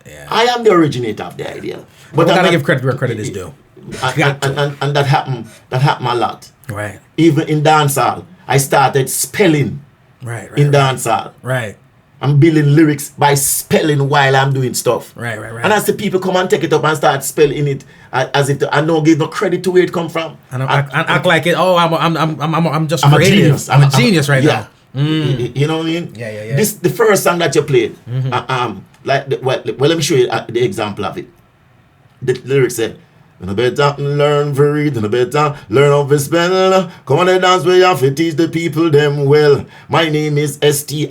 Yeah. I am the originator of the idea. But we gotta give credit where credit is due. And that happened a lot. Right. Even in dancehall, I started spelling in dancehall. Right. I'm building lyrics by spelling while I'm doing stuff. Right. And as the people come and take it up and start spelling it as if I don't give no credit to where it come from. And act like it. Oh, I'm just I'm creative. a genius. I'm a genius right now. You know what I mean? Yeah. This the first song that you played. Well, let me show you the example of it. The lyrics said, "You better learn to read, you better learn how to spell. Come on and dance where you have to teach the people them well. My name is Stitchie.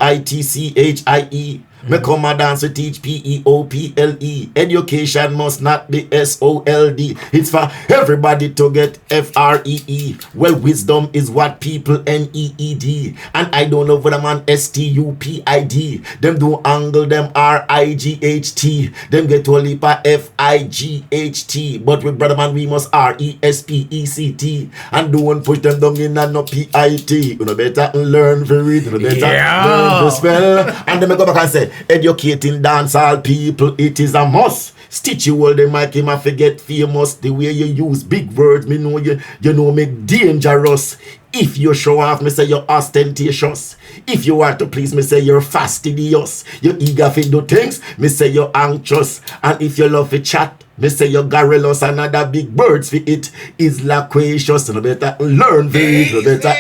Me come a dance to teach PEOPLE. Education must not be SOLD. It's for everybody to get FREE. Well, wisdom is what people NEED. And I don't know what I'm on STUPID. Them do angle them RIGHT. Them get to a leap of FIGHT. But with brother man we must RESPECT. And don't push them down in and no PIT. You know better learn to read. You know better learn to spell. And then I go back and say, educating dancehall people, it is a must. Stitchie all them make him a forget famous. The way you use big words, me know you know make dangerous. If you show off, me say you're ostentatious. If you want to please, me say you're fastidious. You eager to do things, me say you're anxious. And if you love to chat, me say you're garrulous. And other big birds for it is loquacious. You better learn for it. You better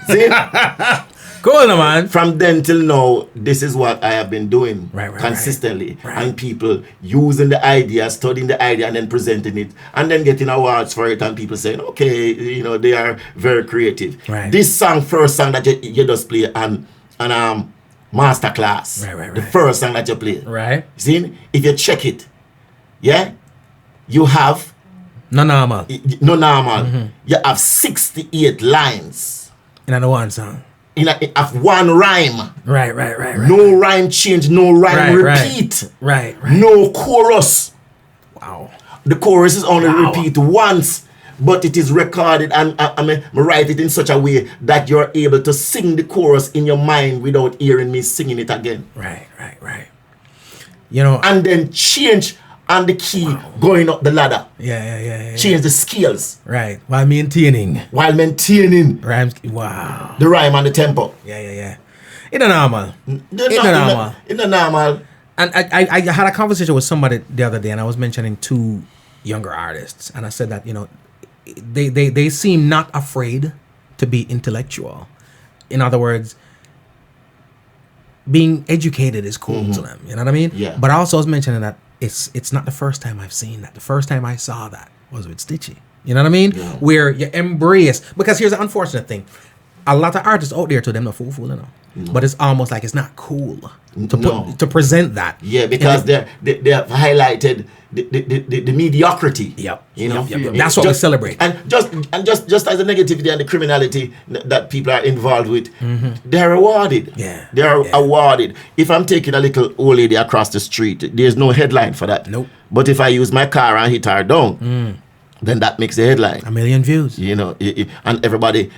see. Cool, man. From then till now, this is what I have been doing consistently. Right. And people using the idea, studying the idea, and then presenting it, and then getting awards for it, and people saying, okay, you know, they are very creative. Right. This first song that you just play on Masterclass. Right. The first song that you play. Right. See, if you check it, you have no normal. You have 68 lines. In the one song. Of one rhyme. Right. No rhyme change, no rhyme repeat. Right. No chorus. Wow. The chorus is only repeat once, but it is recorded, and I write it in such a way that you're able to sing the chorus in your mind without hearing me singing it again. Right. You know, and then change on the key going up the ladder. Yeah. Change the scales. Right. While maintaining. Rhymes. Wow. The rhyme and the tempo. Yeah. It's normal. It's normal. And I had a conversation with somebody the other day, and I was mentioning 2 younger artists, and I said that, you know, they seem not afraid to be intellectual. In other words, being educated is cool to them. You know what I mean? Yeah. But I also was mentioning that it's not the first time I've seen that. The first time I saw that was with Stitchie. You know what I mean? Yeah. Where you embrace, because here's the unfortunate thing. A lot of artists out there, to them, are fool, you know. But it's almost like it's not cool to present that. Yeah, because they have highlighted the mediocrity. Yep. You know, That's what we celebrate. And just as the negativity and the criminality that people are involved with, they're rewarded. Yeah. They're awarded. If I'm taking a little old lady across the street, there's no headline for that. Nope. But if I use my car and hit her down, then that makes the headline. 1 million views. You know, and everybody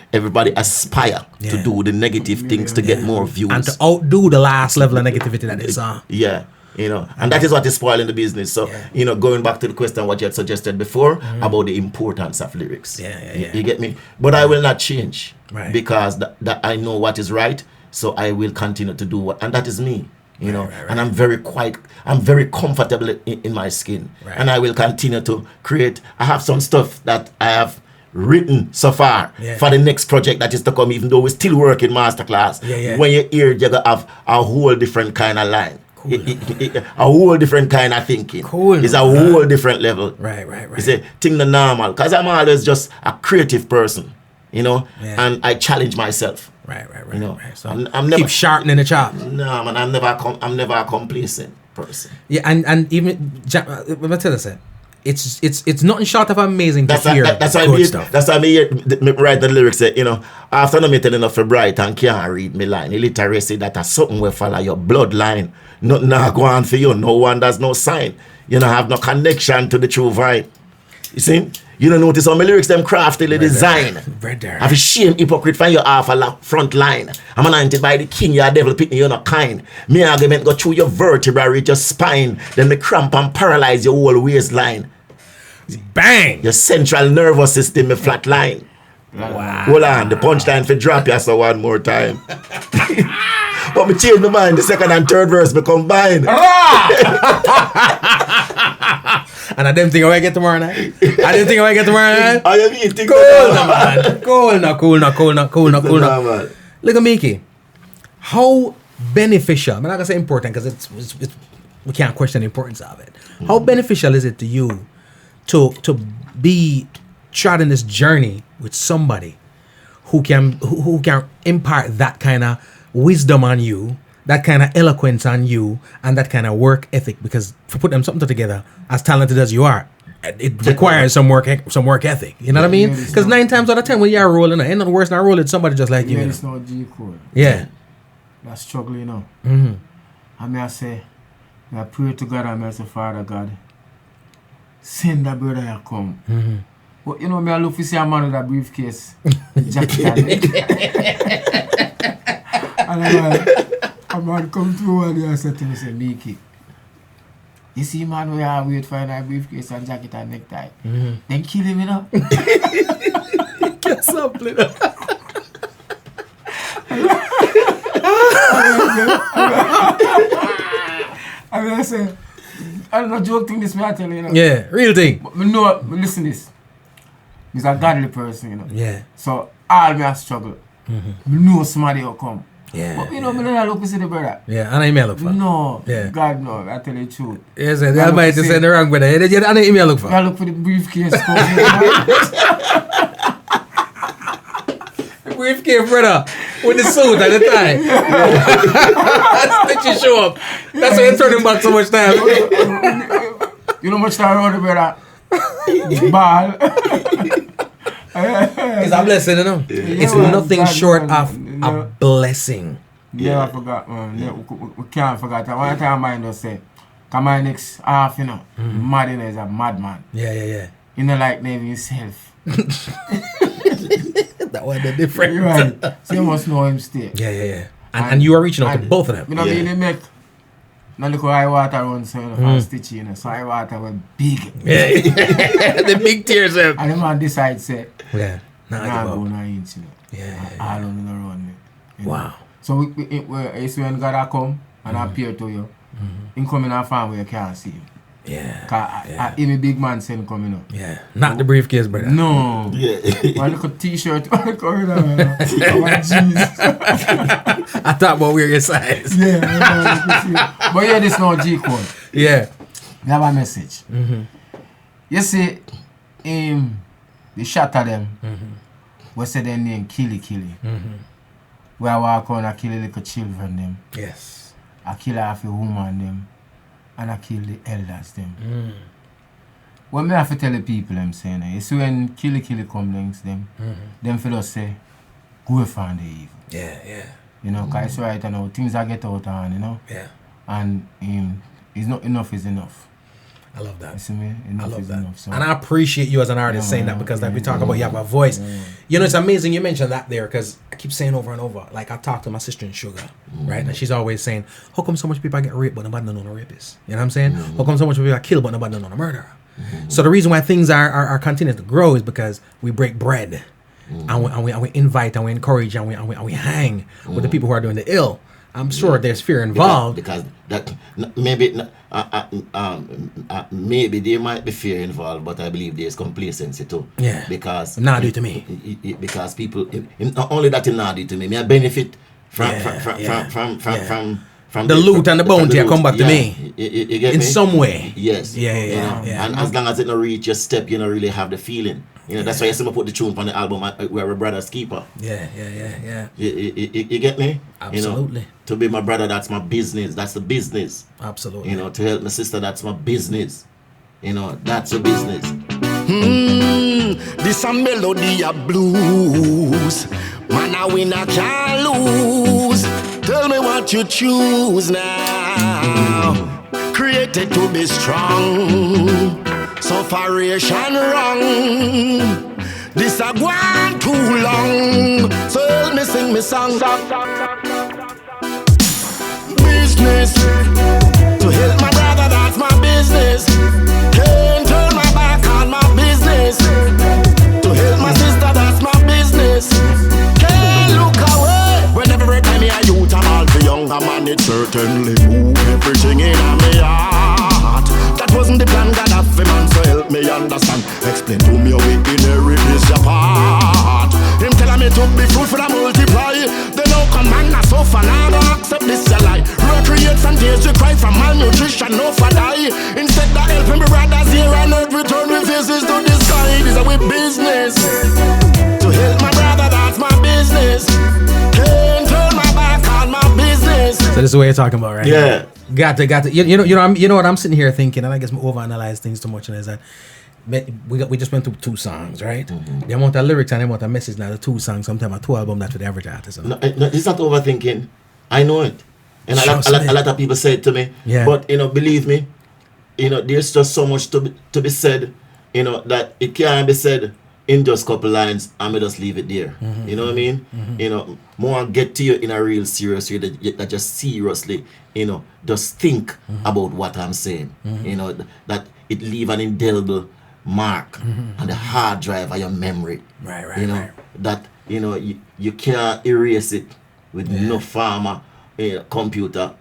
aspire to do the negative things to get more views. And to outdo the last level of negativity that they saw. Yeah, you know, and that is what is spoiling the business. So, you know, going back to the question what you had suggested before about the importance of lyrics. You get me? But I will not change. Right. Because that I know what is right, so I will continue to do what, and that is me. You know, and I'm very comfortable in my skin, and I will continue to create. I have some stuff that I have written so far for the next project that is to come, even though we're still working Masterclass. When you hear, you're gonna have a whole different kind of line. A whole different kind of thinking. It's a whole different level. Right. It's a thing the normal, because I'm always just a creative person, you know, and I challenge myself. Right. You know, So I'm never keep sharpening the chop. No, man, I'm never a complacent person. Yeah, and even let me tell you this, it's nothing short of amazing to hear That's why good stuff. That's why me write the lyrics. Say, you know, after no me telling enough for bright and can't read me line. Illiteracy that has something will follow your bloodline. Nothing not go on for you. No one does no sign. You don't have no connection to the true vibe. You see? You don't notice how my lyrics them craftily design. I have a shame hypocrite find you half a front line. I'm anointed by the king, you're a devil picking you not kind. Me argument go through your vertebra, reach your spine. Then me cramp and paralyze your whole waistline. Bang! Your central nervous system me flat line. Wow. Hold on, the punchline for drop you so one more time. But me change my mind, the second and third verse me combine. And I didn't think I would get tomorrow night. Oh, you mean think Cool now. Look at Meekie. How beneficial, I'm not gonna say important because it's we can't question the importance of it. How beneficial is it to you to be charting this journey with somebody who can impart that kind of wisdom on you, that kind of eloquence on you, and that kind of work ethic? Because to put them something together, as talented as you are, it requires some work ethic. You know what I mean? Because 9 times out of 10 when you are rolling, ain't nothing worse than rolling somebody just like you. It's not G code. Yeah. That's struggle, you know. I may say, I pray to God, I may say, Father God, send that brother here come. But you know, me I look for see a man with a briefcase, jacket, and a man come through and he said to me, say, Meekie, you see man we are wait for a briefcase and jacket and necktie. Then kill him, you know. Get something. I mean, I say, I don't know, joke thing this, me I tell you, you know. Yeah, real thing. But me know, but listen this. He's a godly person, you know. Yeah. So all me a struggle. Me know somebody will come. Yeah. But you know, me don't look to see the brother. Yeah, and I email look for. No. Yeah. God no, I tell you the truth. Yes, the Almighty send the wrong brother. And I email look for. I look for the briefcase. The briefcase brother with the suit and the tie. That's the show up. That's why you turn him back so much time. You know much time around the brother. Ball. It's a blessing, you know. It's nothing short of a blessing. Never forgot, man. We can't forget. One time I just say, come my next half, you know, mad, you know, is a madman. Yeah. You know, like name yourself. That one the different. Right. So you must know him stay. Yeah. And you are reaching out to both of them. You know, really make Now look how high water runs from Stitchie, you know. So high water was big. Yeah. The big tears up. And the man decide say, yeah, nah go no inch, you know. Yeah. All on the run. You know? Wow. So you see when God come and appear to you, in coming a farm where you can't see him. Yeah. Cause even a big man saying coming up. Yeah. Not the briefcase, brother. No. Yeah. One little t-shirt on the corner. Oh, jeez. I thought about we're your size. Yeah. But yeah, this no G code. Yeah. We have a message. You see, the shot of them, we say their name Killy. We walk on and kill little children them. Yes. I kill half the woman them. And I kill the elders them. What me have to tell the people them saying, you see when Killy come next them, them for us say, go find the evil. Yeah. You know, cause it's right now, things are get out on, you know. Yeah. And it's not enough is enough. I love that. You see me? Enough I love is that. enough. So. And I appreciate you as an artist saying that because like we talk about you have a voice. You know, it's amazing you mentioned that there because I keep saying over and over. Like I talk to my sister in Sugar, right? And she's always saying, how come so much people get raped but nobody know the rapist? You know what I'm saying? How come so much people get killed but nobody know the murderer? So the reason why things are continuing to grow is because we break bread. And we invite and we encourage and we hang with the people who are doing the ill. I'm sure there's fear involved. Because that maybe maybe there might be fear involved, but I believe there's complacency too. Yeah. Because not do to me. Because people not only that it not do to me, I benefit from the loot and the bounty come back to me. You get in me? some way. Yes. Yeah. And as long as it not reach your step, you don't really have the feeling. You know, that's why I still put the tune on the album where we're brother's keeper. Yeah. You get me? Absolutely. You know, to be my brother, that's my business. That's the business. Absolutely. You know, to help my sister, that's my business. You know, that's a business. This a melody of blues. Man, I win, I can't lose. Tell me what you choose now. Created to be strong. Sufferation wrong. This a gone too long. So help me sing me song. Business. To help my brother, that's my business. Can't turn my back on my business. To help my sister, that's my business. Can't look away. Whenever every time I youth, I'm all for younger man, it certainly move everything in my heart. That wasn't the plan, God have a man, so help me understand. Explain to me how we inherit this apart. Him telling me to be fruitful and multiply. They no command a suffer, now I don't accept this a lie. Recreate from tears, we cry from malnutrition, no for die. Instead of helping my brothers here on earth, return with faces to the sky. This is our business. To help my brother, that's my business. Can't turn my back on my business. So this is what you're talking about, right? Yeah. Got to. You know what I'm sitting here thinking, and I guess we overanalyze things too much, and is that we just went through 2 songs, right? They want the lyrics and they want the message. Now the 2 songs, sometimes a 2 album, that's for the average artist. No, it's not overthinking. I know it, and a lot of people say it to me. Yeah. But you know, believe me, you know, there's just so much to be said. You know that it can't be said in just a couple lines. I may just leave it there. You know what I mean? You know, more get to you in a real serious way that just seriously, you know, just think about what I'm saying. You know, that it leave an indelible mark on the hard drive of your memory. Right. You know, that, you know, you can't erase it with no farmer computer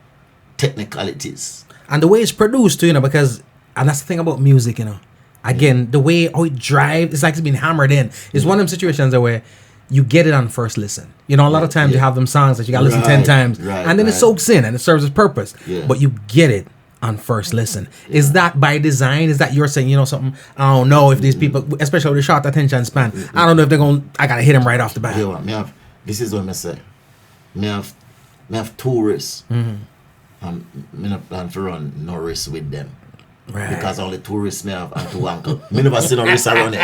technicalities. And the way it's produced too, you know, because, and that's the thing about music, you know. Again, the way how it drives, it's like it's been hammered in. It's one of them situations where you get it on first listen. You know, a lot of times you have them songs that you gotta listen 10 times, and then it soaks in and it serves its purpose. But you get it on first listen. Is that by design? Is that you're saying, you know, something? I don't know if these people, especially with the short attention span, I don't know if they're going. I gotta hit them right off the bat. This is what I say. Me have tourists. Me not plan to run no risk with them. Right. Because only tourists me have and 2 uncle. Me never see no risk around it.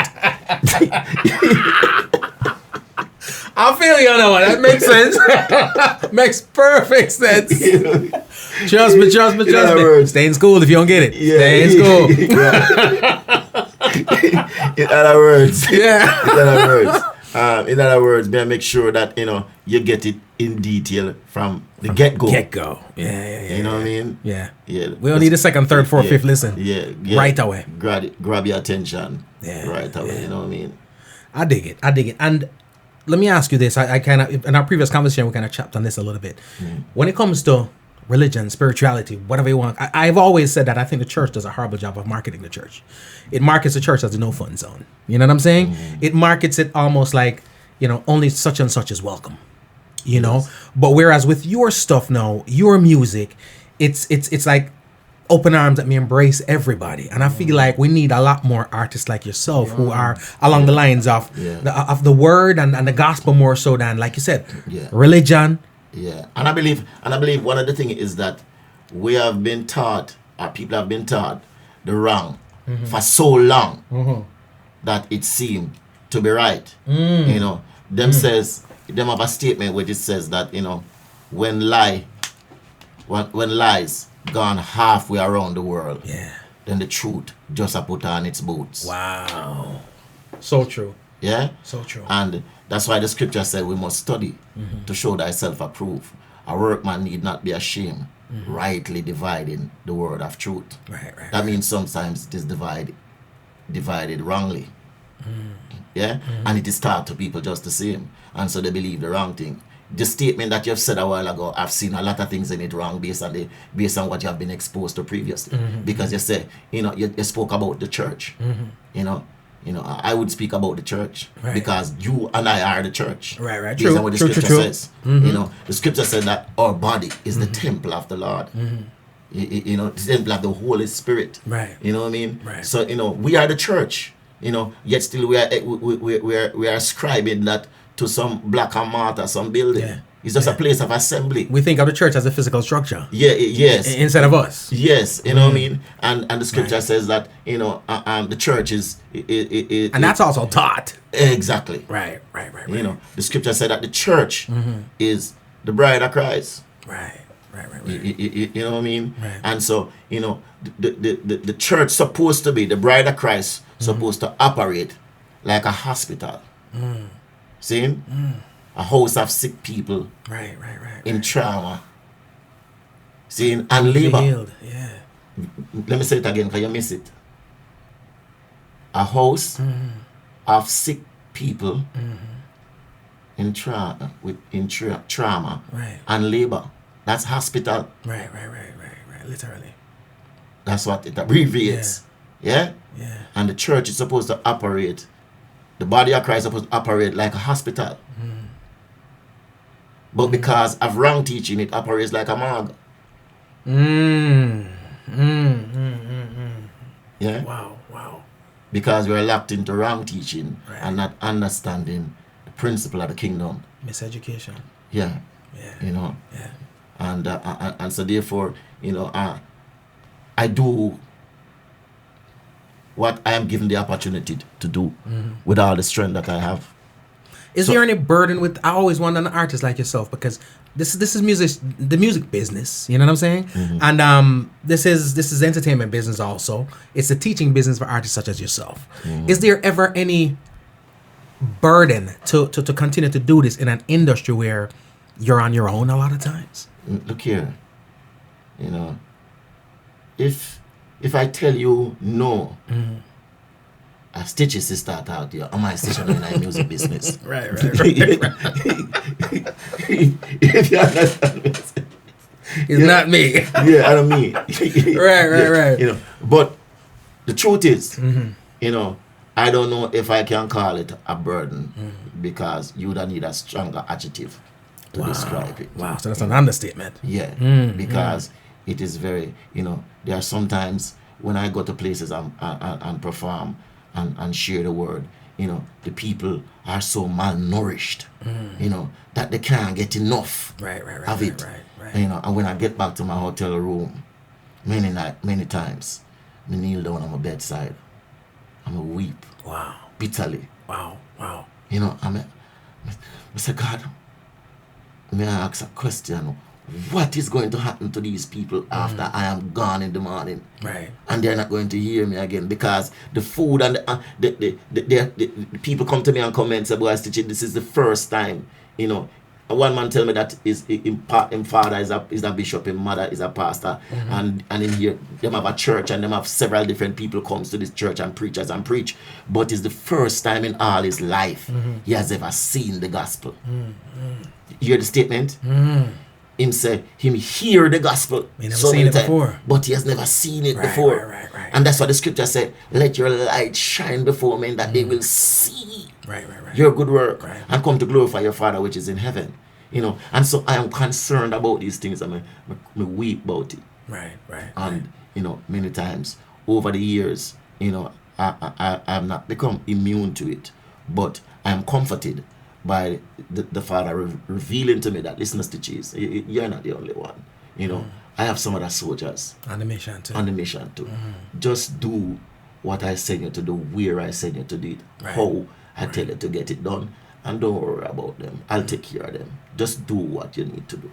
I feel you on that one. That makes sense. Makes perfect sense. Trust me. Stay in school if you don't get it. Stay in school. In other words. Yeah. In other words. In other words, make sure that you get it in detail from the get-go. Yeah. You know what I mean? Yeah. Yeah. We don't need a second, third, fourth, fifth listen. Yeah. Right away. Grab your attention. Yeah. Right away. Yeah. You know what I mean? I dig it. And let me ask you this. I kind of, in our previous conversation, we kind of chopped on this a little bit. When it comes to religion, spirituality, whatever you want, I've always said that I think the church does a horrible job of marketing the church. It markets the church as a no-fun zone. You know what I'm saying? It markets it almost like, only such and such is welcome. You know? But whereas with your stuff now, your music, it's like open arms, let me embrace everybody. And I feel like we need a lot more artists like yourself who are along the lines of the word and the gospel more so than, like you said, religion. Yeah. And I believe one of the things is that we have been taught, our people have been taught the wrong for so long that it seemed to be right. Them have a statement which it says that, when lies gone halfway around the world, then the truth just a put on its boots. Wow. So true. Yeah? So true. And that's why the scripture said we must study to show thyself approved. A workman need not be ashamed, rightly dividing the word of truth. Right. That means sometimes it is divided wrongly. Yeah? And it is taught to people just the same. And so they believe the wrong thing. The statement that you have said a while ago, I've seen a lot of things in it wrong based on what you have been exposed to previously. Because you say, you spoke about the church. I would speak about the church because you and I are the church. Right. Based on what the scripture says. The scripture said that our body is the temple of the Lord. The temple of the Holy Spirit. Right. You know what I mean? Right. So we are the church. Yet still we are ascribing that to some black and mortar, some building. Yeah. It's just a place of assembly. We think of the church as a physical structure. Yes. Instead of us. Yes, you know what I mean? And the scripture says that, the church is... and that's also taught. Exactly. Right. The scripture said that the church is the bride of Christ. Right. You know what I mean? Right. And so, the church supposed to be, the bride of Christ, supposed to operate like a hospital. See? A house of sick people. Right. In trauma. See? And labor. Healed. Yeah. Let me say it again because you miss it. A house of sick people in trauma and labor. That's hospital. Right. Literally. That's what it abbreviates. Yeah? Yeah. And the church is supposed to operate, the body of Christ is supposed to operate like a hospital. But because of wrong teaching, it operates like a morgue. Yeah? Wow. Because we're locked into wrong teaching and not understanding the principle of the kingdom. Miseducation. Yeah. Yeah. And so therefore, I do what I am given the opportunity to do with all the strength that I have. Is there any burden with? I always want an artist like yourself because this is the music business. You know what I'm saying? And this is entertainment business also. It's the teaching business for artists such as yourself. Is there ever any burden to continue to do this in an industry where you're on your own a lot of times? Look here, if I tell you no. A Stitchie to start out here. Am I station in the music business? Right. If you understand me. It's not me. Yeah, I don't mean. Right. But the truth is, I don't know if I can call it a burden because you don't need a stronger adjective to describe it. Wow, so that's an understatement. Yeah, because it is very, there are sometimes when I go to places and perform and share the word, the people are so malnourished, that they can't get enough of it. Right. And when I get back to my hotel room, many times, I kneel down on my bedside, I'm a weep. Wow. Bitterly. Wow. I say, God, may I ask a question? what is going to happen to these people after I am gone in the morning? Right. And they're not going to hear me again because the food and the people come to me and comment, say, boy, Stitchie, this is the first time, you know. One man tell me that his father is a bishop, his mother is a pastor, and in here them have a church and them have several different people comes to this church and preachers and preach, but it's the first time in all his life he has ever seen the gospel. You hear the statement? Him say him hear the gospel so many times before, but he has never seen it before. Right. And that's what the scripture said, let your light shine before men that they will see your good work and come to glorify your Father which is in heaven. You know, and so I am concerned about these things. I weep about it. Right. And you know, many times over the years, you know, I have not become immune to it, but I am comforted by the Father revealing to me that, listen, Stitchie, you're not the only one. You know, I have some other soldiers on the mission too. Just do what I send you to do, where I send you to do it, how I tell you to get it done, and don't worry about them. I'll take care of them. Just do what you need to do.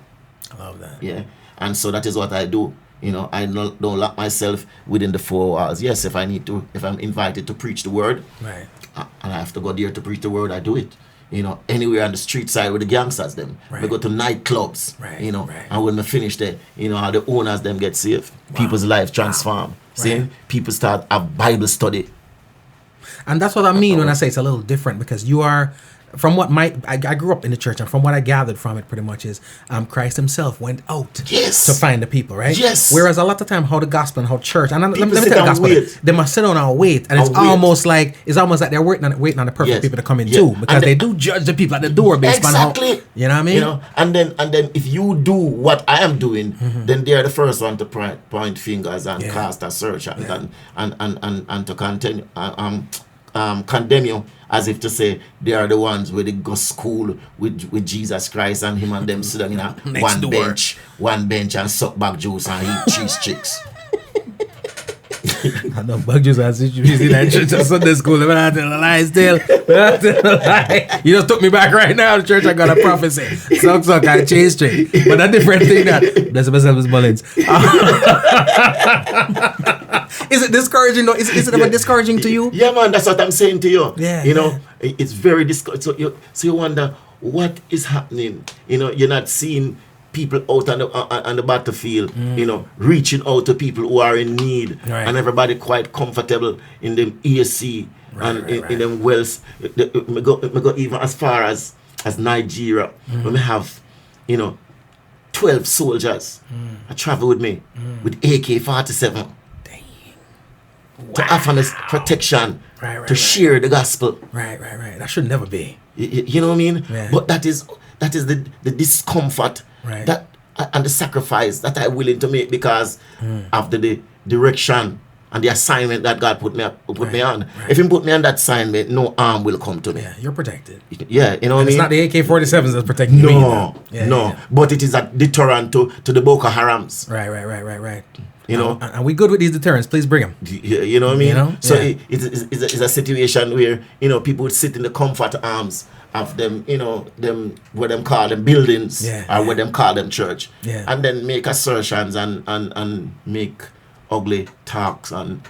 I love that. Yeah, and so that is what I do. You know, I don't lock myself within the 4 walls. Yes, if I'm invited to preach the word, and I have to go there to preach the word, I do it. You know, anywhere on the street side with the gangsters them. We go to nightclubs, you know, and when we finish there, you know, how the owners them get saved. People's lives transform. See? People start a Bible study. And that's what I mean when I say it's a little different, because you are, from what I grew up in the church, and from what I gathered from it pretty much is Christ himself went out to find the people, right? Yes. Whereas a lot of time how the gospel and how church, and let me tell you the gospel, wait. they must sit down and wait, and it's almost like they're waiting on the perfect people to come in too, because they do judge the people at the door based on how, you know what I mean? You know, and then if you do what I am doing, then they are the first one to point fingers and cast a search and to continue condemn you, as if to say they are the ones where they go school with Jesus Christ and him and them sit down in a one bench and suck back juice and eat cheese chicks. I know bug juice and cheese in that church at Sunday school. But I tell a lie still. You just took me back right now. The church I got a prophecy. Suck and cheese chick. But a different thing that. Bless myself as Mullins. Is it discouraging though? Is it ever discouraging to you? Yeah, man, that's what I'm saying to you. Yeah, you know, it's very discouraging. So you wonder what is happening. You know, you're not seeing people out on the battlefield, you know, reaching out to people who are in need, and everybody quite comfortable in them AC in them wells. We go even as far as Nigeria, when we have, you know, 12 soldiers I travel with me with AK-47 to offer us protection, to share the gospel. Right. That should never be. You know what I mean? Yeah. But that is the discomfort that and the sacrifice that I'm willing to make because of the direction and the assignment that God put me on. If He put me on that assignment, no harm will come to me. Yeah, you're protected. Yeah, you know what I mean? It's not the AK-47s that's protecting me. No. But it is a deterrent to the Boko Harams. Right. You know, and we good with these deterrents. Please bring them. You know what I mean? You know? So it's a situation where, you know, people would sit in the comfort arms of them, you know, them what them call them buildings, or what them call them church, and then make assertions and make ugly talks and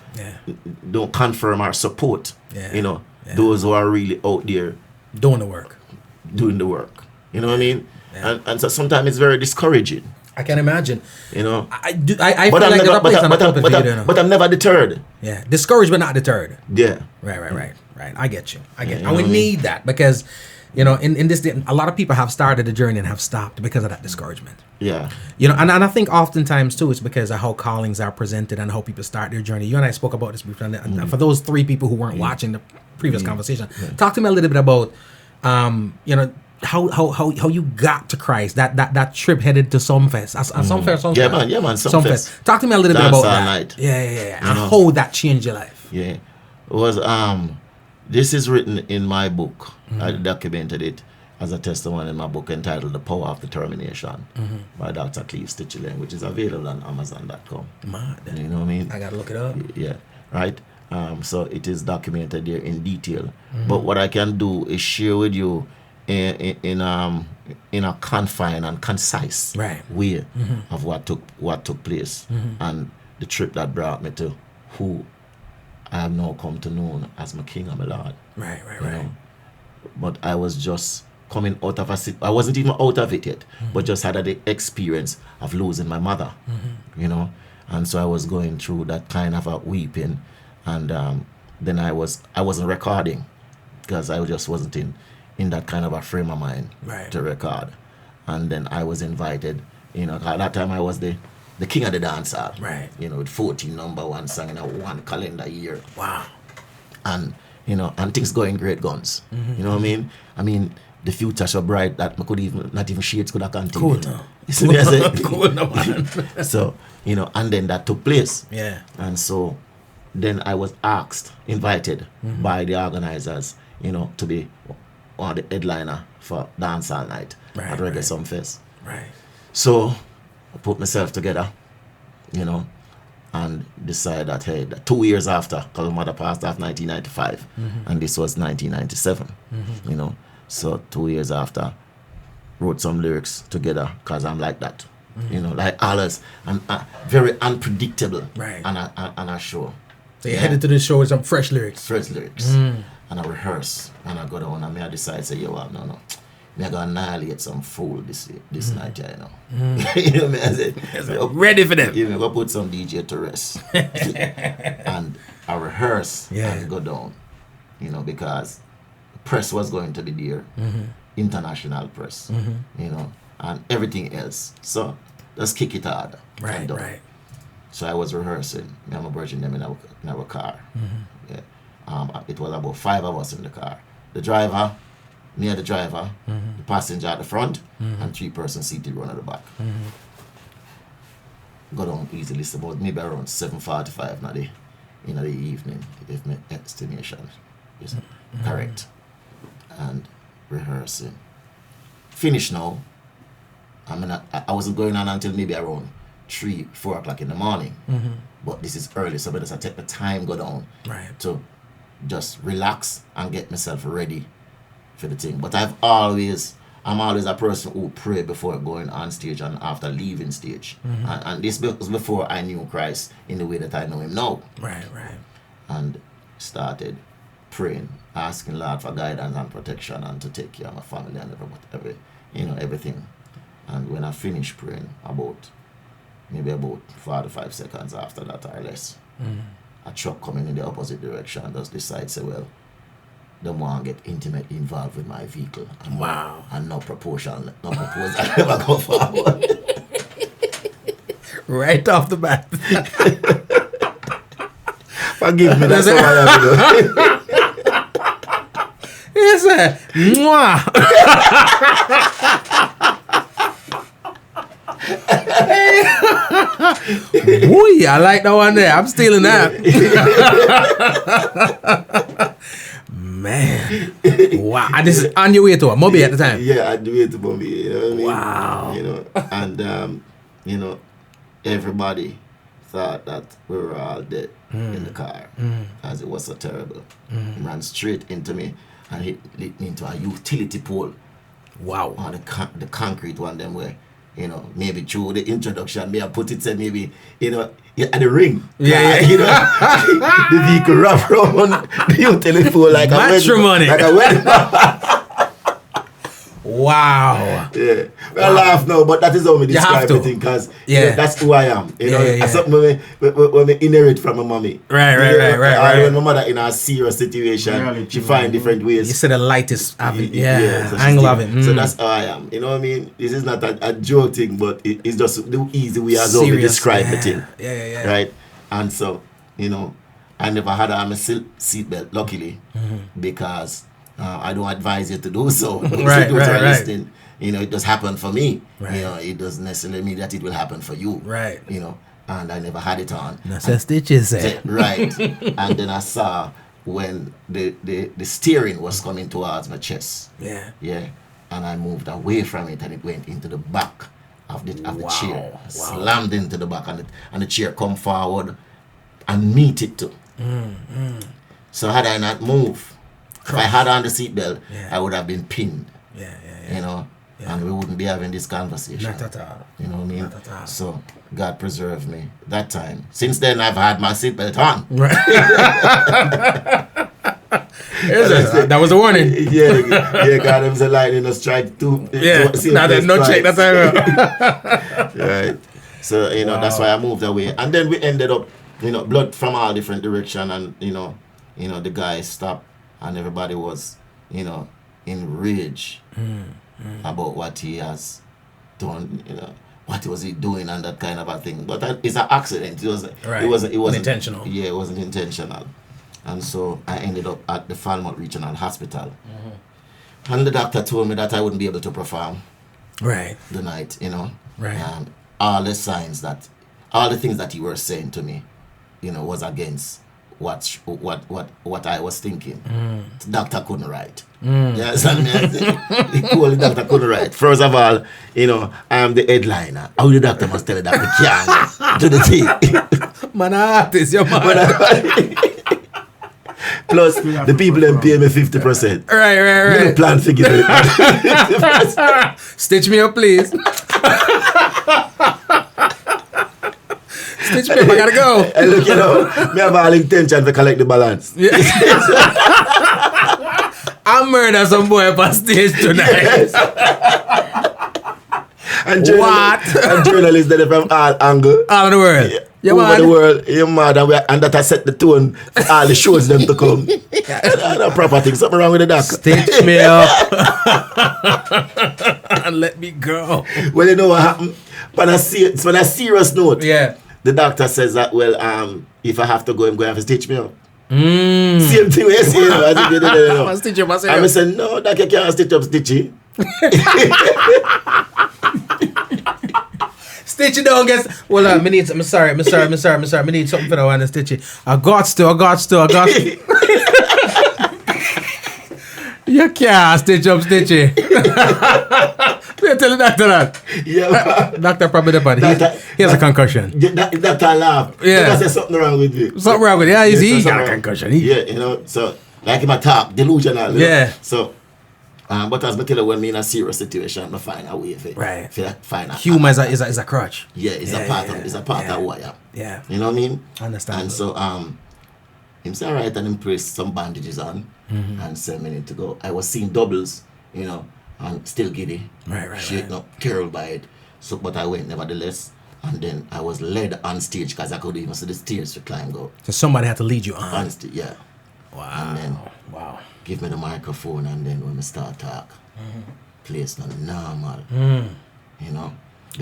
don't confirm or support. You know, those who are really out there doing the work. You know what I mean? And so sometimes it's very discouraging. I can imagine. You know, I feel like there's a place on the pulpit for you, you know. But I'm never deterred. Yeah, discouraged but not deterred. Yeah. Right. I get you. And we need that because, you know, in this day, a lot of people have started the journey and have stopped because of that discouragement. Yeah. You know, and I think oftentimes too, it's because of how callings are presented and how people start their journey. You and I spoke about this briefly. And for those 3 people who weren't watching the previous conversation, talk to me a little bit about, you know, how you got to Christ, that trip headed to Sumfest. Yeah, man. Sumfest. Talk to me a little bit about that. Night. Yeah. And how that changed your life. Yeah. It was this is written in my book. I documented it as a testimony in my book entitled The Power of Determination by Dr. Stitchie and Little Meekie, which is available on Amazon.com. You know what I mean? I gotta look it up. Yeah. Right. So it is documented there in detail. But what I can do is share with you in a confined and concise way of what took place, and the trip that brought me to who I have now come to know as my King and my Lord. Right. Know? But I was just coming out of I wasn't even out of it yet, but just had the experience of losing my mother, you know, and so I was going through that kind of a weeping, and then I wasn't recording because I just wasn't in that kind of a frame of mind to record, and then I was invited, you know, at that time I was the king of the dancehall, you know, with 14 #1 song in a one calendar year. Wow. And you know, and things going great guns. You know what I mean, the future so bright that not even shades could have continued. Cool now. You see me, I say? Cool now, man. So, you know, and then that took place. Yeah. And so then I was invited by the organizers, you know, to be one of the headliner for Dancehall Night at Reggae Sumfest. Right. So I put myself together, you know, and decided that, hey, 2 years after, because my mother passed off 1995, and this was 1997, you know. So 2 years after, wrote some lyrics together, because I'm like that, you know, like others. I'm very unpredictable on a show. So you headed to the show with some fresh lyrics? Fresh lyrics. And I rehearse, and I go down, and I decide, say, yo, well, no. I'm going to annihilate some fool this night, you know. You know what I said? Ready for them. You know, put some DJ to rest. And I rehearse and go down, you know, because press was going to be there, international press, you know, and everything else. So let's kick it hard. Right. So I was rehearsing. Me and my virgin them in our car. Yeah. It was about 5 of us in the car. The driver, the passenger at the front, and 3 persons seated one at the back. Go down easily, it's about maybe around 7:45 in the evening, if my estimation is correct. And rehearsing. Finish now. I wasn't going on until maybe around 3-4 o'clock in the morning. But this is early, so I take the time go down to just relax and get myself ready for the thing. But I'm always a person who pray before going on stage and after leaving stage. And this was before I knew Christ in the way that I know him now. Right. And started praying, asking Lord for guidance and protection and to take care of my family and everything. And when I finished praying, about 45 seconds after that or less, a truck coming in the opposite direction just decides, say, well, they want to get intimately involved with my vehicle. And no proposal never go forward. Right off the bat. Forgive me, that's what I have to do. Yes, sir. Mwah. Boy, I like that one there. I'm stealing that. Man. Wow. And this is on your way to a Moby at the time? Yeah, on the way to Moby. You know what I mean? Wow. You know, and, you know, everybody thought that we were all dead in the car as it was so terrible. He ran straight into me and hit me into a utility pole. Wow. On the concrete one, them where, you know, maybe through the introduction, may I put it, say maybe, you know, at the ring. Yeah. You know, the vehicle wrap around the utility pole like matrimony. Like a wedding. Wow. Yeah. I laugh now, but that is how we describe everything because you know, that's who I am. You know, it's something when we inherit from my mommy. Right. When my mother in a serious situation, she find different ways. You said the lightest of it. So angle of it. So that's how I am. You know what I mean? This is not a joke thing, but it's just the easy way as how we describe the thing. Yeah. Right? And so, you know, I never had a seatbelt, luckily, because I don't advise you to do so. Right. You know, it does happen for me. Right. You know, it doesn't necessarily mean that it will happen for you. Right. You know, and I never had it on. That's what Stitchie said. Right. And then I saw when the steering was coming towards my chest. Yeah. Yeah. And I moved away from it and it went into the back of the chair. Wow. Slammed into the back and the chair come forward and meet it too. So had I not moved, if I had on the seatbelt, I would have been pinned You know, and we wouldn't be having this conversation. Not at all. You know what I mean? Not at all. So God preserved me that time. Since then, I've had my seatbelt on. Right. That was a warning. Yeah, God, it was a lightning strike too. Yeah, no check that time. Right. So, you know, that's why I moved away. And then we ended up, you know, blood from all different directions, and, you know, the guy stopped, and everybody was, you know, enraged about what he has done, you know, what was he doing and that kind of a thing. But it's an accident. It wasn't intentional. Yeah, it wasn't intentional. And so I ended up at the Falmouth Regional Hospital. And the doctor told me that I wouldn't be able to perform the night, you know. Right. All the signs that, all the things that he was saying to me, you know, was against what I was thinking. The doctor couldn't write. Yes, I mean, the doctor couldn't write. First of all, you know, I am the headliner. How the doctor must tell the doctor can't do the thing. Man, artist, your man. Plus, the people them pay me 50%. Right. Plan to give it. Stitch me up, please. Stitch me up, I gotta go. And look, you know, me have all intention to collect the balance. Yeah. I murder some boy up on stage tonight. Yes. And journalists that are from all angles. All of the world. Yeah, over the world, you're mad, and that has set the tone for all the shows them to come. No proper thing, something wrong with the doc. Stitch me up and let me go. Well, you know what happened? On a serious note, the doctor says that, well, if I have to go, I'm going to have to stitch me up. Same thing we say, you know. I'm stitch up myself. And I said, no, doc, you can't stitch up Stitchy. Stitchy don't guess. Well, I'm sorry. Me need something for that one, Stitchy. I got to. You can't stitch up Stitchy. You tell the doctor that. Yeah, doctor probably the bad. He has a concussion. Doctor laugh. Yeah. There's something wrong with you. Something wrong with you. Yeah, he got a concussion. Yeah, you know, so like him attack, delusional. Yeah. So, but as I tell you, when me in a serious situation, I find a way of it. Right. Find humor is a crutch. Yeah, it's a part of who I am. Yeah. You know what I mean? Understand. And so him say alright, and him placed some bandages on and 7 minutes to go. I was seeing doubles, you know, and still giddy. Right. Shaken up, carried by it. So but I went nevertheless. And then I was led on stage because I could even see the stairs to climb go. So somebody had to lead you on. Honestly, yeah. Wow. And then give me the microphone, and then when we start talk, place not normal. You know?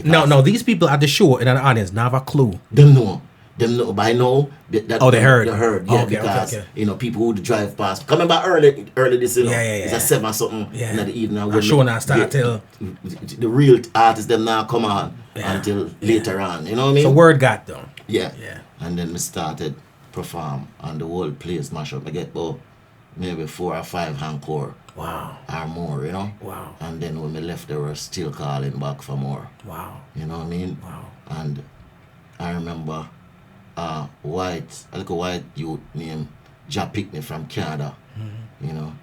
No, these people at the show in an audience now have a clue. Them know by now. They heard. They heard, yeah, because you know, people who drive past. Coming back early this, you know, it's a 7 or something in the evening. The show now start till the real artists them now come on until later on. You know what I mean? So word got them. Yeah. And then we started perform, and the whole place mash up. I get about maybe 4 or 5 encore. Wow. Or more, you know? Wow. And then when we left, they were still calling back for more. Wow. You know what I mean? Wow. And I remember a little white youth named Ja picked me from Canada, you know,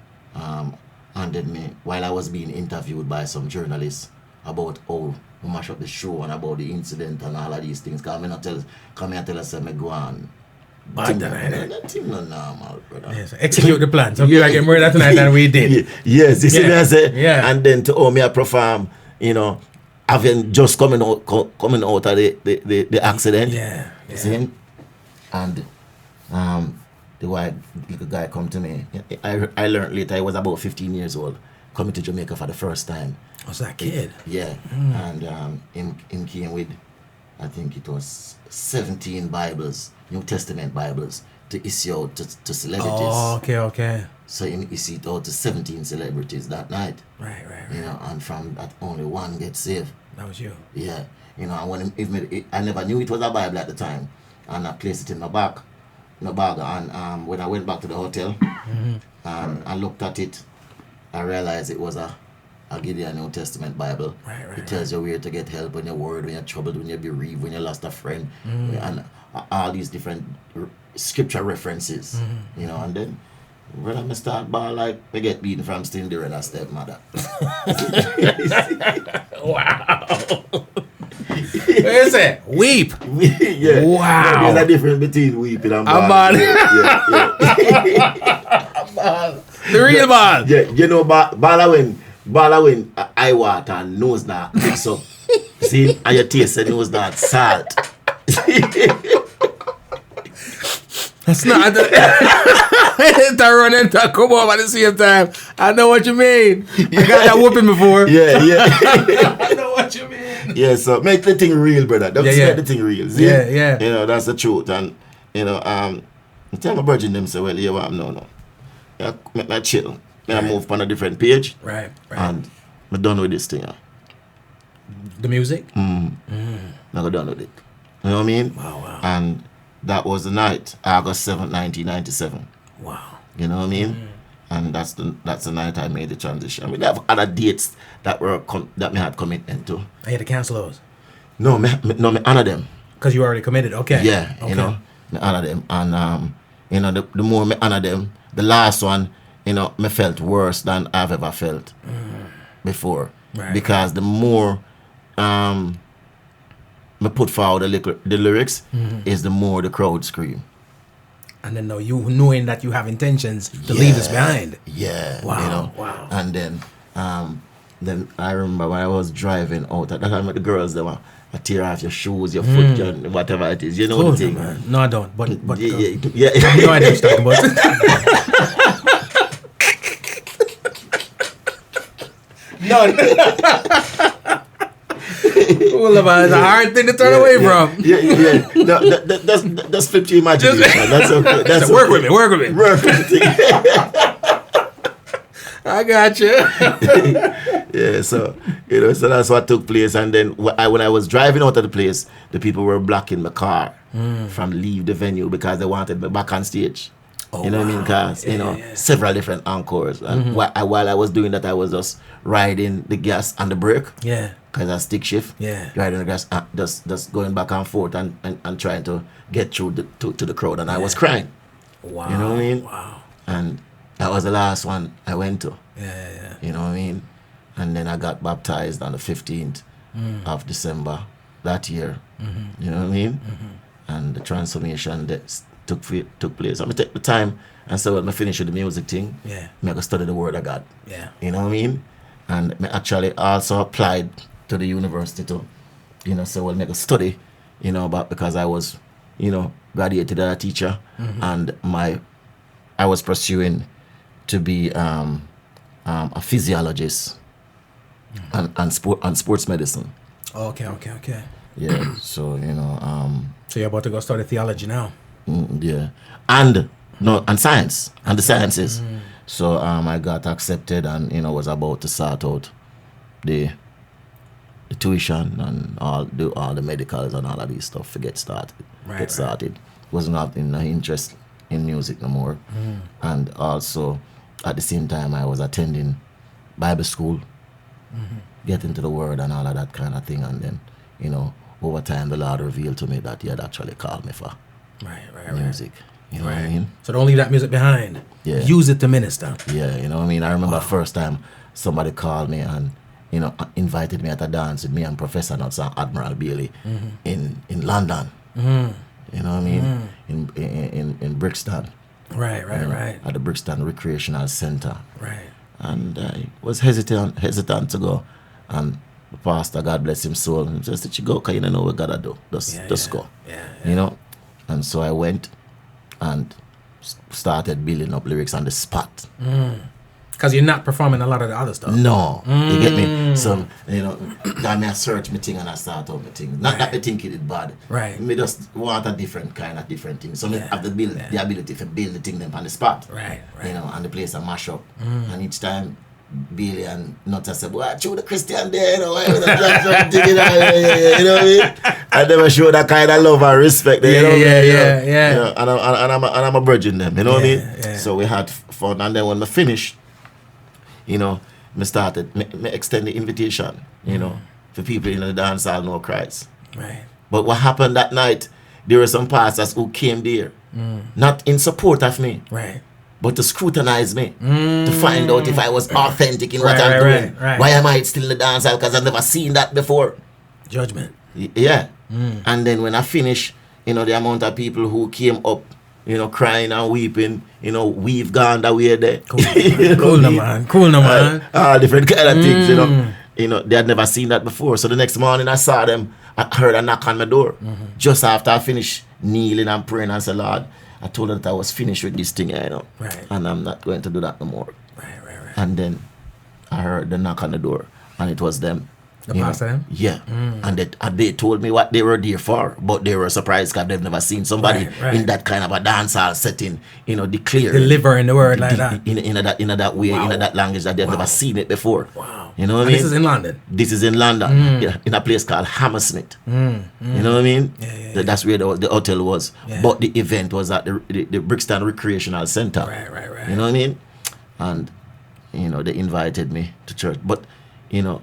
handed me, while I was being interviewed by some journalists about how we mash up the show and about the incident and all of these things. Come here and tell us me go on. That thing not normal, brother. Yes, execute the plan. So we are getting murdered tonight and we did. Yes, you see me I say? Yeah. And then to me I perform, you know, having just coming out of the accident. Yeah. You see? And the white little guy come to me. I learned later I was about 15 years old, coming to Jamaica for the first time. Was that kid? Yeah. And him came with, I think it was 17 Bibles, New Testament Bibles, to issue out to celebrities. Oh, okay. So he issued out to 17 celebrities that night. Right. You know, and from that only one gets saved. That was you. Yeah. You know, and I never knew it was a Bible at the time. And I placed it in my bag. And when I went back to the hotel, I looked at it, I realized it was a Gideon New Testament Bible. Right. It tells you where to get help when you're worried, when you're troubled, when you're bereaved, when you lost a friend, and all these different scripture references. You know, and then When I start ball like I get beaten from still during that stepmother. Wow. What is it? Weep. Yeah. Wow. There's a difference between weeping and ball. ball. The real ball. Yeah, you know, ball when eye water and nose not mix up. See, and your taste and nose not salt. That's not to run and to come up at the same time. I know what you mean. I got that whooping before. Yeah. I know what you mean. Yeah, so make the thing real, brother. Don't make the thing real. See? Yeah. You know, that's the truth. And, you know, I tell my virgin them say, well, yeah, well, no. Yeah, make me chill. I move on a different page. Right. And I'm done with this thing. Yeah. The music? I'm done with it. You know what I mean? Wow. And that was the night, August 7th, 1997. Wow. You know what I mean? And that's the night I made the transition. I mean, there have other dates that that me had commitment to. I had to cancel those. No, me honor them. Because you already committed. Okay. Yeah, okay. You know, me honor them. And, you know, the more me honor them, the last one, you know, me felt worse than I've ever felt before. Right. Because the more me put forward the lyrics, is the more the crowd scream. And then knowing that you have intentions to leave this behind. Yeah. Wow. You know? Wow. And then I remember when I was driving out, at that time the girls, they were tear off your shoes, your foot, whatever it is. You know the thing. Man. No, I don't. But yeah. You know I know what you're talking about. No. Well, it's a hard thing to turn away from. Yeah. No, that's flip to imagination. That's okay. That's work okay. with me. Work with me. I got you. Yeah, so you know, so that's what took place. And then when I was driving out of the place, the people were blocking my car from leave the venue because they wanted me back on stage. Oh, you know what I mean? Because you know, several different encores. And while I was doing that, I was just riding the gas and the brake. Yeah. Because I stick shift. Yeah. Riding the gas, just going back and forth and trying to get through to the crowd. And I was crying. Wow. You know what I mean? Wow. And that was the last one I went to. Yeah. You know what I mean? And then I got baptized on the 15th of December that year. You know what I mean? And the transformation that took place. I'm going to take the time and say, well, I finish with the music thing. Yeah. I'm going to study the Word of God. Yeah. You know what I mean? And I actually also applied to the university to, you know, say, well, make a study, you know, because I was, you know, graduated as a teacher and I was pursuing to be a physiologist and sports medicine. Okay. Yeah, so you know. So you're about to go study theology now. Yeah, and science and the sciences. So I got accepted and you know was about to start out the tuition and all the medicals and all of these stuff to get started. Started. Wasn't having no interest in music no more, and also at the same time I was attending Bible school, getting to the Word and all of that kind of thing, and then you know over time the Lord revealed to me that He had actually called me for music. You know what I mean? So don't leave that music behind. Yeah. Use it to minister. Yeah, you know what I mean? I remember first time somebody called me and you know invited me at a dance with me and Professor Nuts and Admiral Bailey in London. You know what I mean? In Brixton. Right. At the Brixton Recreational Center. Right. And I was hesitant to go. And the pastor, God bless him soul, he says, "Did you go? Because you don't know what God do. Just go." Yeah. You know? And so I went and started building up lyrics on the spot. Because you're not performing a lot of the other stuff. No. You get me? So, you know, I may search my thing and I start out my thing. Not that I think it is bad. Right. Me just want a different thing. So I have to build the ability to build the thing them on the spot. Right. You know, and the place I mash up. And each time Billy and Nuts say, "Well, show the Christian there, you know, you know what I mean?" I never show that kind of love and respect there, Yeah. You know, and I'm a virgin them, you know what I mean? Yeah. So we had fun, and then when we finished, you know, me extend the invitation, you know, for people in the dance hall know Christ. Right. But what happened that night, there were some pastors who came there, not in support of me, Right. but to scrutinize me, to find out if I was authentic in what I'm doing. Right. Why am I still in the dancehall? Because I've never seen that before. Judgment. Yeah. And then when I finished, you know, the amount of people who came up, you know, crying and weeping, you know, we've gone that way there. Cool, no man. All different kind of things, you know. You know, they had never seen that before. So the next morning I saw them, I heard a knock on my door. Just after I finished kneeling and praying and said, Lord, I told her that I was finished with this thing, you know. Right. And I'm not going to do that no more. Right. And then I heard the knock on the door, and it was them. The pastor them? Yeah. And they told me what they were there for, but they were surprised because they've never seen somebody in that kind of a dancehall setting, you know, delivering the word like that. In that way, in that language that they've never seen it before. Wow. You know what I mean? This is in London? This is in London, yeah, in a place called Hammersmith. You know what I mean? Yeah. That's where the hotel was. Yeah. But the event was at the Brixton Recreational Center. Right. You know what I mean? And, you know, they invited me to church. But, you know,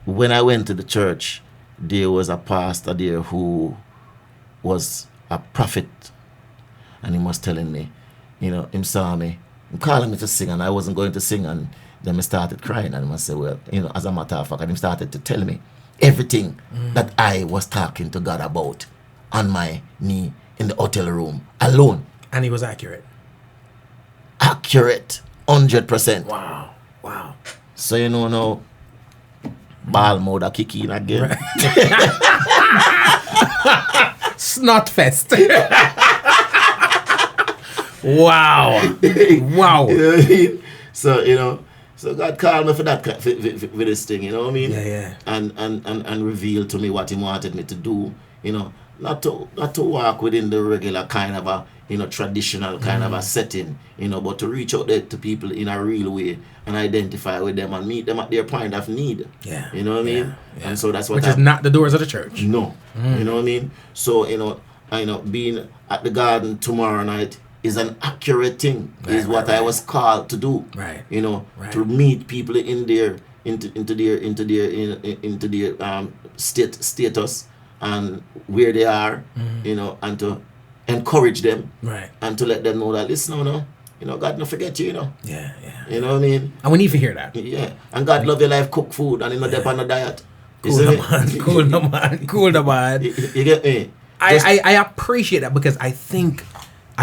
when I went to the church, there was a pastor there who was a prophet. And he was telling me, you know, him saw me, him calling me to sing, and I wasn't going to sing. And then I started crying, and I said, well, you know, as a matter of fact, and he started to tell me everything that I was talking to God about on my knee in the hotel room alone. And he was accurate. Accurate, 100%. Wow. So, you know, now, ball mode a kick in again. Snot fest. Wow. You know what I mean? So, you know, so God called me for that, for this thing, you know what I mean? Yeah. And revealed to me what he wanted me to do, you know, not to walk within the regular kind of a, you know, traditional kind of a setting, you know, but to reach out there to people in a real way and identify with them and meet them at their point of need. Yeah. You know what I mean? Yeah. And so that's what Which is not the doors of the church. No. You know what I mean? So, you know, being at the garden tomorrow night is an accurate thing, is what I was called to do. Right. You know, to meet people in their status and where they are, you know, and to encourage them, and to let them know that, listen, you know, God not forget you, you know. Yeah. You know what I mean? And we need to hear that. Yeah. And God love your life, cook food, and you know, depend on a diet. Cool, no man. You get me? I appreciate that, because I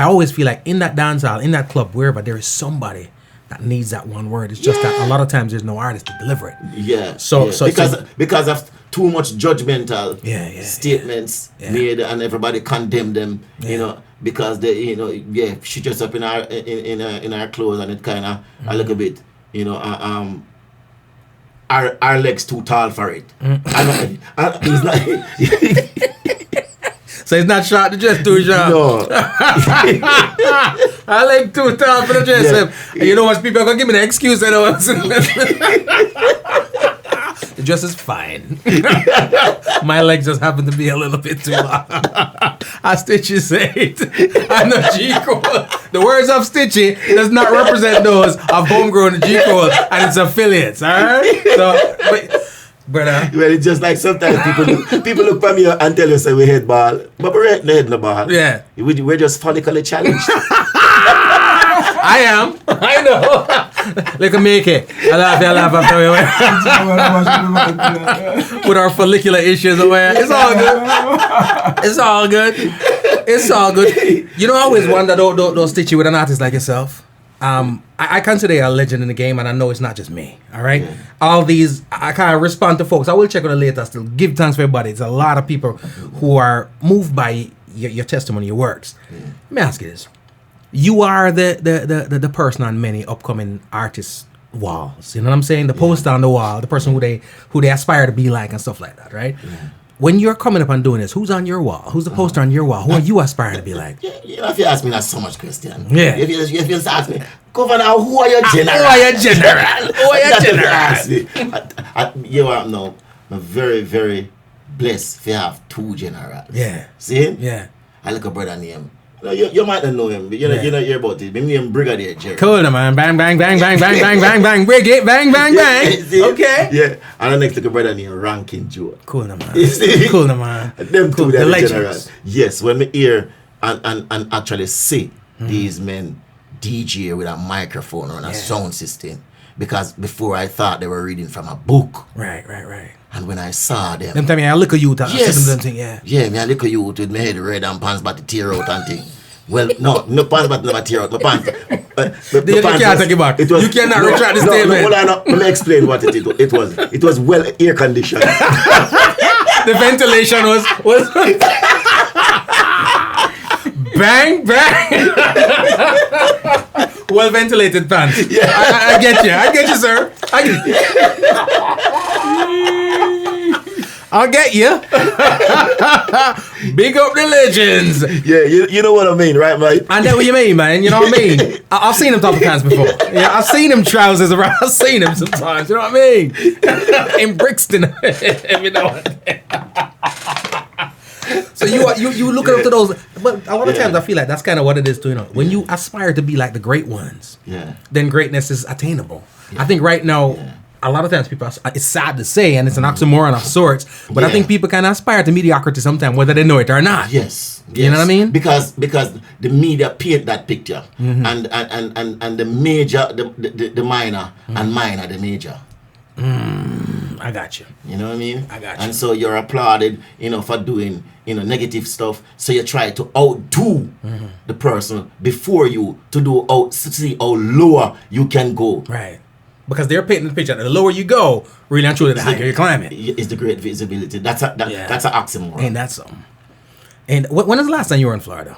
always feel like in that dance hall, in that club, wherever, there is somebody that needs that one word. It's just that a lot of times there's no artist to deliver it. Yeah. So because of too much judgmental statements made, and everybody condemn them, you know, because they, you know, she dressed up in our clothes, and it kind of a little bit, you know, our legs too tall for it. And he's not. So it's not short, the dress too short. No. I like too tall for the dress. Yeah. You know what, people are going to give me the excuse. I know. The dress is fine. My legs just happen to be a little bit too long. As Stitchie said, I know G-Cole. The words of Stitchie does not represent those of Homegrown and G-Cole and its affiliates. All right? So, brother. Well, it's just like sometimes people look for me and tell you, say, we head ball. But we're not head no ball. Yeah. We're just follically challenged. I am. I know. Look at Meekie. I laugh after we with our follicular issues away. It's all good. You know, I always wonder, don't Stitchie with an artist like yourself. I consider you a legend in the game, and I know it's not just me. All right, all these I kind of respond to folks. I will check on it later. Still, give thanks for everybody. It's a lot of people who are moved by your testimony, your works. Let me ask you this: you are the person on many upcoming artists' walls. You know what I'm saying? The poster on the wall, the person who they aspire to be like, and stuff like that, right? When you're coming up and doing this, who's on your wall? Who's the poster on your wall? Who are you aspiring to be like? You know, if you ask me that so much, Christian. Yeah. If you ask me, Governor, who are your general? Who are your general? You are now very, very blessed to have two generals. Yeah. See? Yeah. I look a brother name. You might not know him, but you know hear about it. My name Brigadier Jerry. Cool, man. Bang, bang, bang, bang, bang, bang, bang, bang. Bring it, bang, bang, bang. Okay. Yeah. And the next to a brother named Rankin Joe. Cool, man. Cool, man. Them two, the generals. Yes, when we hear and actually see these men DJ with a microphone or a sound system. Because before I thought they were reading from a book. Right. And when I saw them... Them time I look at you, Yeah, me I look at you with my head red and pants about to tear out and thing. Well, no pants about to tear out. My pants... You can't take it back. You cannot retract the statement. Hold on, let me explain what it was. It was well air conditioned. The ventilation was bang. Well ventilated pants. Yeah. I get you, sir. I'll get you. Big up the legends. Yeah, you know what I mean, right, mate? I know what you mean, man. You know what I mean? I've seen them top of pants before. Yeah, I've seen them trousers around. I've seen them sometimes. You know what I mean? In Brixton, every now and then. So you looking up to those, but a lot of times I feel like that's kind of what it is too. You know, when you aspire to be like the great ones, then greatness is attainable. Yeah. I think right now. Yeah. A lot of times people, it's sad to say, and it's an oxymoron of sorts, but I think people can aspire to mediocrity sometimes, whether they know it or not. Yes. You know what I mean? Because the media paint that picture, and the major, the minor, and minor, the major. I got you. You know what I mean? I got you. And so you're applauded, for doing, negative stuff. So you try to outdo the person before you to see how lower you can go. Right. Because they're painting the picture. The lower you go, really and truly, the higher you climb it. It's the great visibility. That's an oxymoron. Ain't that something? And when was the last time you were in Florida?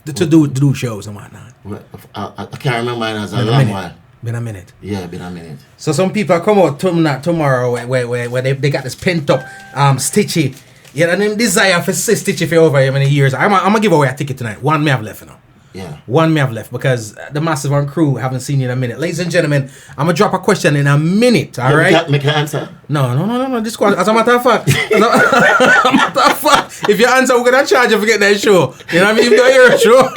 To do shows and whatnot? Well, I can't remember mine as a long while. Been a minute. Yeah, been a minute. So some people come out tomorrow where they got this pent up Stitchie. Yeah, and them desire for Stitchie for over how many years. I'm gonna give away a ticket tonight. One may have left, Yeah. One may have left because the Massive One crew haven't seen you in a minute. Ladies and gentlemen, I'm gonna drop a question in a minute, all right? Make an answer. No. This question, as a matter of fact, if you answer, we're gonna charge you for getting that show. You know what I mean? If you don't hear a show.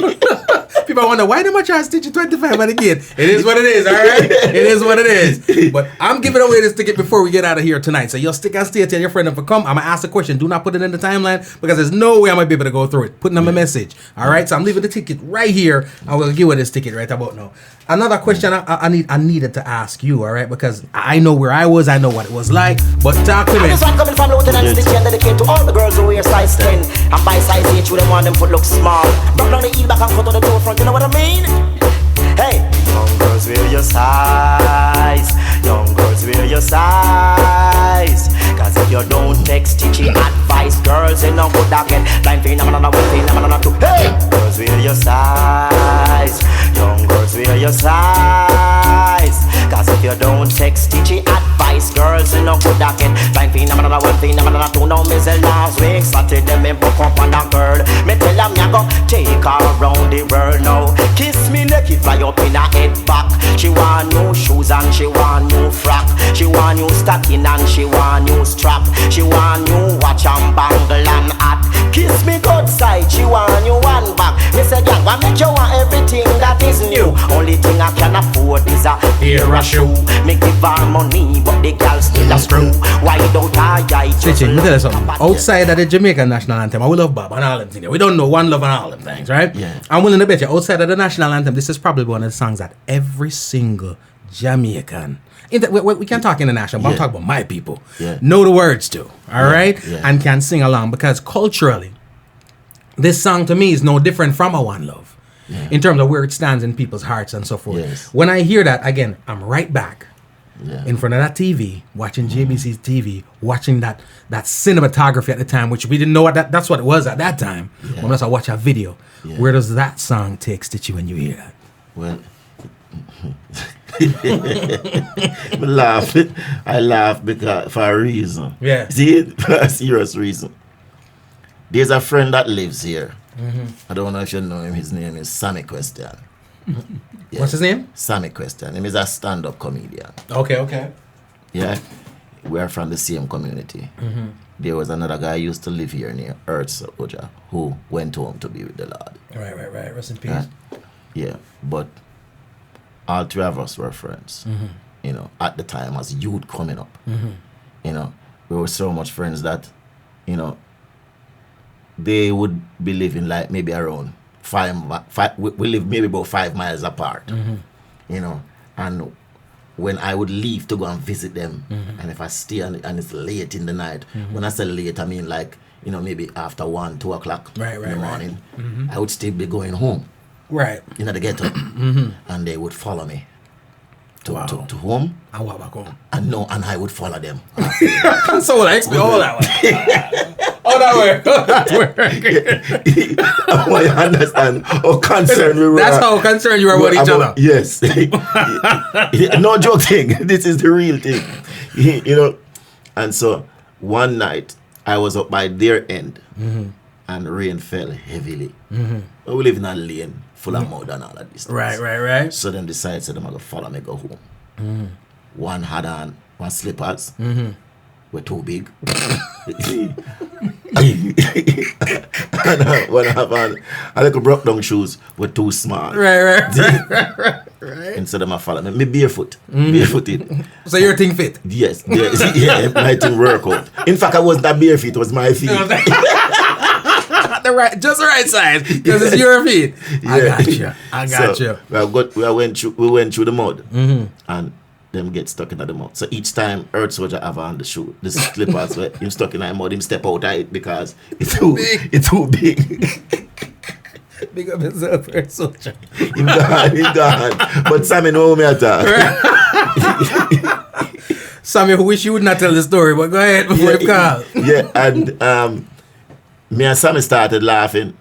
People wonder why they charge Stitchie 25 and again. It is what it is, all right? It is what it is. But I'm giving away this ticket before we get out of here tonight. So you'll stick and stay, tell your friend if I come. I'm gonna ask a question. Do not put it in the timeline because there's no way I might be able to go through it. Putting them a message. All right. So I'm leaving the ticket right here. I will give you this ticket right about now. Another question I needed to ask you, all right? Because I know where I was, I know what it was like. But talk to me. This one coming from Lieutenant Stitchie and dedicated to all the girls who wear size 10 and by size 8, you them want them foot look small. Drop down the heel back and cut to the toe front, you know what I mean? Hey, young girls wear your size. Young girls wear your size. Cause if you don't take Stitchie advice, girls ain't no good again. Blind phenomenon, one phenomenon, two. Hey, girls wear your size. Young girls wear your size. Cause if you don't take Stitchie advice, girls ain't no good again. Blind phenomenon, one phenomenon, two. Now me say last week Saturday me book up on a girl. Me tell her me a go take her around the world now. Kiss me neck, fly up in her head back. She want new shoes and she want new frock. She want new stocking and she want new strap. She want new watch and bangle and hat. Kiss me good side, she want new one back. Me say, girl, what make you want everything that is new? Only thing I can afford is a pair of shoe. Me give her money, but the girl still a screw. Why don't I? Stitchie, let me tell you something. Outside of the Jamaican national anthem, I will love Bob and all them things. We don't know one love and all them things, right? Yeah. I'm willing to bet you, outside of the national anthem, this is probably one of the songs that every single Jamaican, we can't talk international, but I'm talking about my people, know the words to, all right? Yeah. And can sing along because culturally, this song to me is no different from a One Love in terms of where it stands in people's hearts and so forth. Yes. When I hear that, again, I'm right back in front of that TV, watching JBC's TV, watching that cinematography at the time, which we didn't know that's what it was at that time. Unless I watch a video. Yeah. Where does that song take Stitchie when you hear that? Well, I laugh because for a reason. Yeah. See, for a serious reason. There's a friend that lives here. I don't know if you know him. His name is Sammy Question. Yes. What's his name? Sammy Question. He is a stand-up comedian. Okay. Yeah. We are from the same community. There was another guy who used to live here near Earth's Oja who went home to be with the Lord. Right. Rest in peace. Yeah. But all three of us were friends. You know, at the time as youth coming up. You know, we were so much friends that, you know, they would be living like maybe around we live maybe about 5 miles apart, you know, and when I would leave to go and visit them, and if I stay and it's late in the night, when I say late, I mean like, you know, maybe after 1, 2 o'clock in the morning, I would still be going home. Right. You know, the ghetto. And they would follow me to home. I walk back home. And I would follow them. So like, explain all that way. All that way. I want you to understand how concerned we were. That's how concerned you were about each other. Yes. No joke thing. This is the real thing. You know. And so one night I was up by their end and rain fell heavily. We live in a lane full of mud and all of this. Right. So them decided they're going to follow me go home. One had on one slippers. Were too big. And one have on a little broke down shoes were too small. Right. Instead of my follow me barefoot. Barefooted. So your thing fit? Yes. Yeah, my thing work out. In fact, I wasn't that barefoot, it was my feet. Just the right size, because it's your feet. Yeah. I got you. We went through the mud, and them get stuck in the mud. So each time Earth Soldier have on the slippers where him stuck in the mud, him step out of it because it's too big. Big up yourself, Earth Soldier. He gone. But Sammy know me at all. Sammy, who wish you would not tell the story, but go ahead before you call. Yeah, and me and Sammy started laughing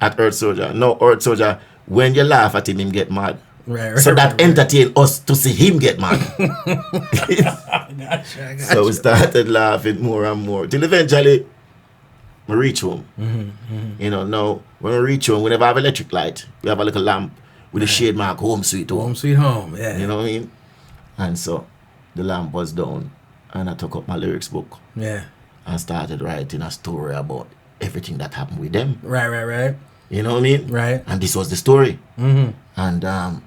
at Earth Soldier. No, Earth Soldier, when you laugh at him get mad. So that entertained us to see him get mad. Gotcha. So we started laughing more and more till eventually we reach home. You know, now when we reach home, we never have electric light. We have a little lamp with a shade mark, home sweet home. Home sweet home, yeah. You know what I mean? And so the lamp was down and I took up my lyrics book. Yeah. And started writing a story about everything that happened with them. Right. You know what I mean? Right. And this was the story. And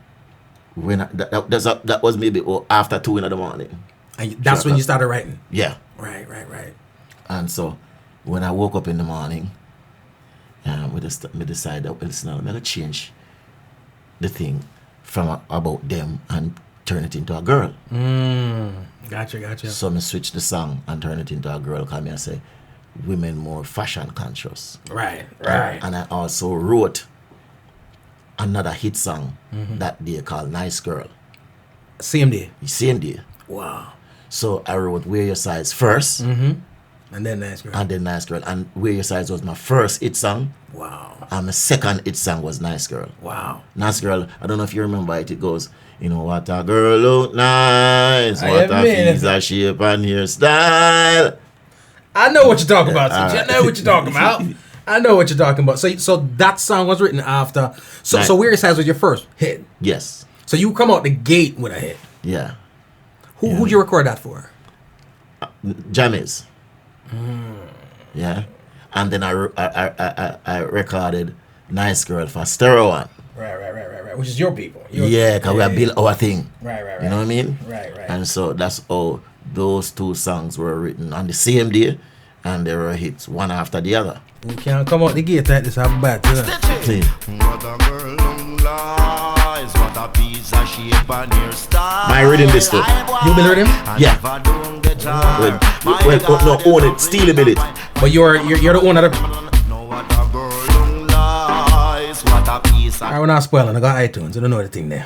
when that was maybe after 2 in the morning. And that's when you started writing? Yeah. Right. And so when I woke up in the morning, we decided that listen, I'm going to change the thing from about them and turn it into a girl. Gotcha. So I switch the song and turn it into a girl because I say women more fashion conscious. Right. And I also wrote another hit song that day called Nice Girl. Same day? Same day. Wow. So I wrote Wear Your Size first. And then Nice Girl. And Wear Your Size was my first hit song. Wow. And my second hit song was Nice Girl. Wow. Nice Girl, I don't know if you remember it. It goes, you know, what a girl look nice. What a visa shape and hairstyle. I know what you're talking about. I know what you're talking about. I know what you're talking about. So that song was written after. So Wear Your Size was your first hit. Yes. So you come out the gate with a hit. Yeah. Who'd you record that for? Jammies. Yeah. And then I recorded Nice Girl for Stereo One. Right. Which is your people. Yeah, because we have built our thing. Right. You know what I mean? Right. And so that's how those two songs were written on the same day, and they were hits one after the other. We can't come out the gate like this. Have bad. What a girl long lies, what a piece of shape and hairstyle. My reading this stuff. You been reading? Yeah. No, own it, steal a bit. But you're the owner of the. We're not spoiling. I got iTunes. I don't know the thing there.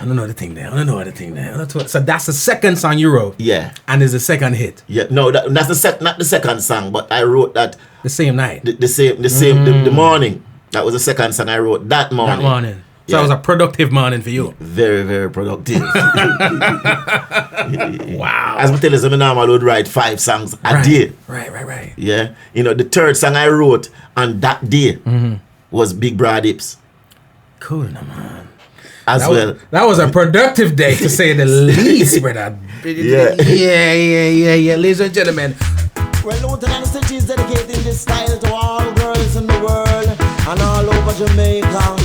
So that's the second song you wrote. Yeah. And it's the second hit. Yeah. No, that's not the second song, but I wrote that the same night. The morning. That was the second song I wrote that morning. So it was a productive morning for you. Very, very productive. Wow. As I tell you, I normally would write 5 songs a day. Right. Yeah. You know, the third song I wrote on that day was Big Broad Hips. Cool, man. That was a productive day, to say the least, brother. Yeah. Ladies and gentlemen. Well, Lieutenant Stitchie is dedicating this style to all girls in the world and all over Jamaica.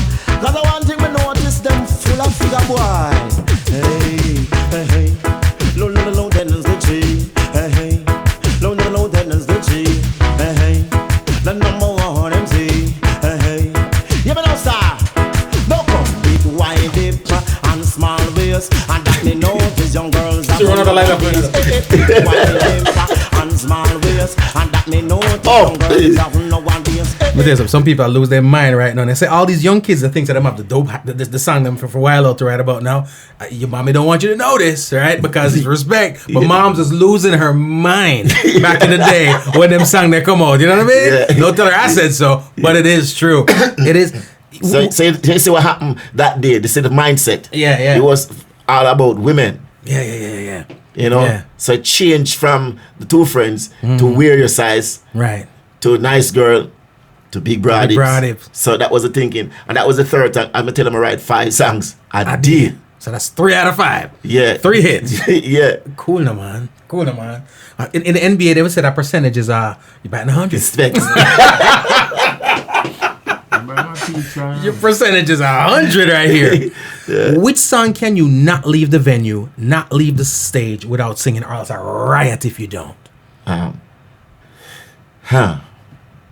Cause I want thing we notice them full of figure boy. Hey. Lieutenant Stitchie. Hey. Lieutenant Stitchie. Hey. The number one MC. Hey. You know, sir. waist, and that me notice young girls have Run out of lineup, and small waist, and that me notice young girls have no one waist. But there's some people lose their mind right now. And they say all these young kids that think that them have the dope, the song them for a while out to write about now. Your mommy don't want you to know this, right? Because it's respect. But mom's is losing her mind back in the day when them song they come out. You know what I mean? Yeah. Don't tell her I said so, but it is true. It is. So see what happened that day. They said the mindset. Yeah. It was all about women. Yeah. You know? Yeah. So it changed from the two friends to wear your size. Right. To a nice girl. To big broad hips. So that was the thinking. And that was the third time. I'm going to tell them I write 5 songs. I did. So that's 3 out of 5. Yeah. 3 hits. Yeah. Cool, no, man. In the NBA, they would say that percentages are you're batting 100. Respect. Your percentages are 100 right here. Yeah. Which song can you not leave the venue, not leave the stage without singing, or else a riot if you don't?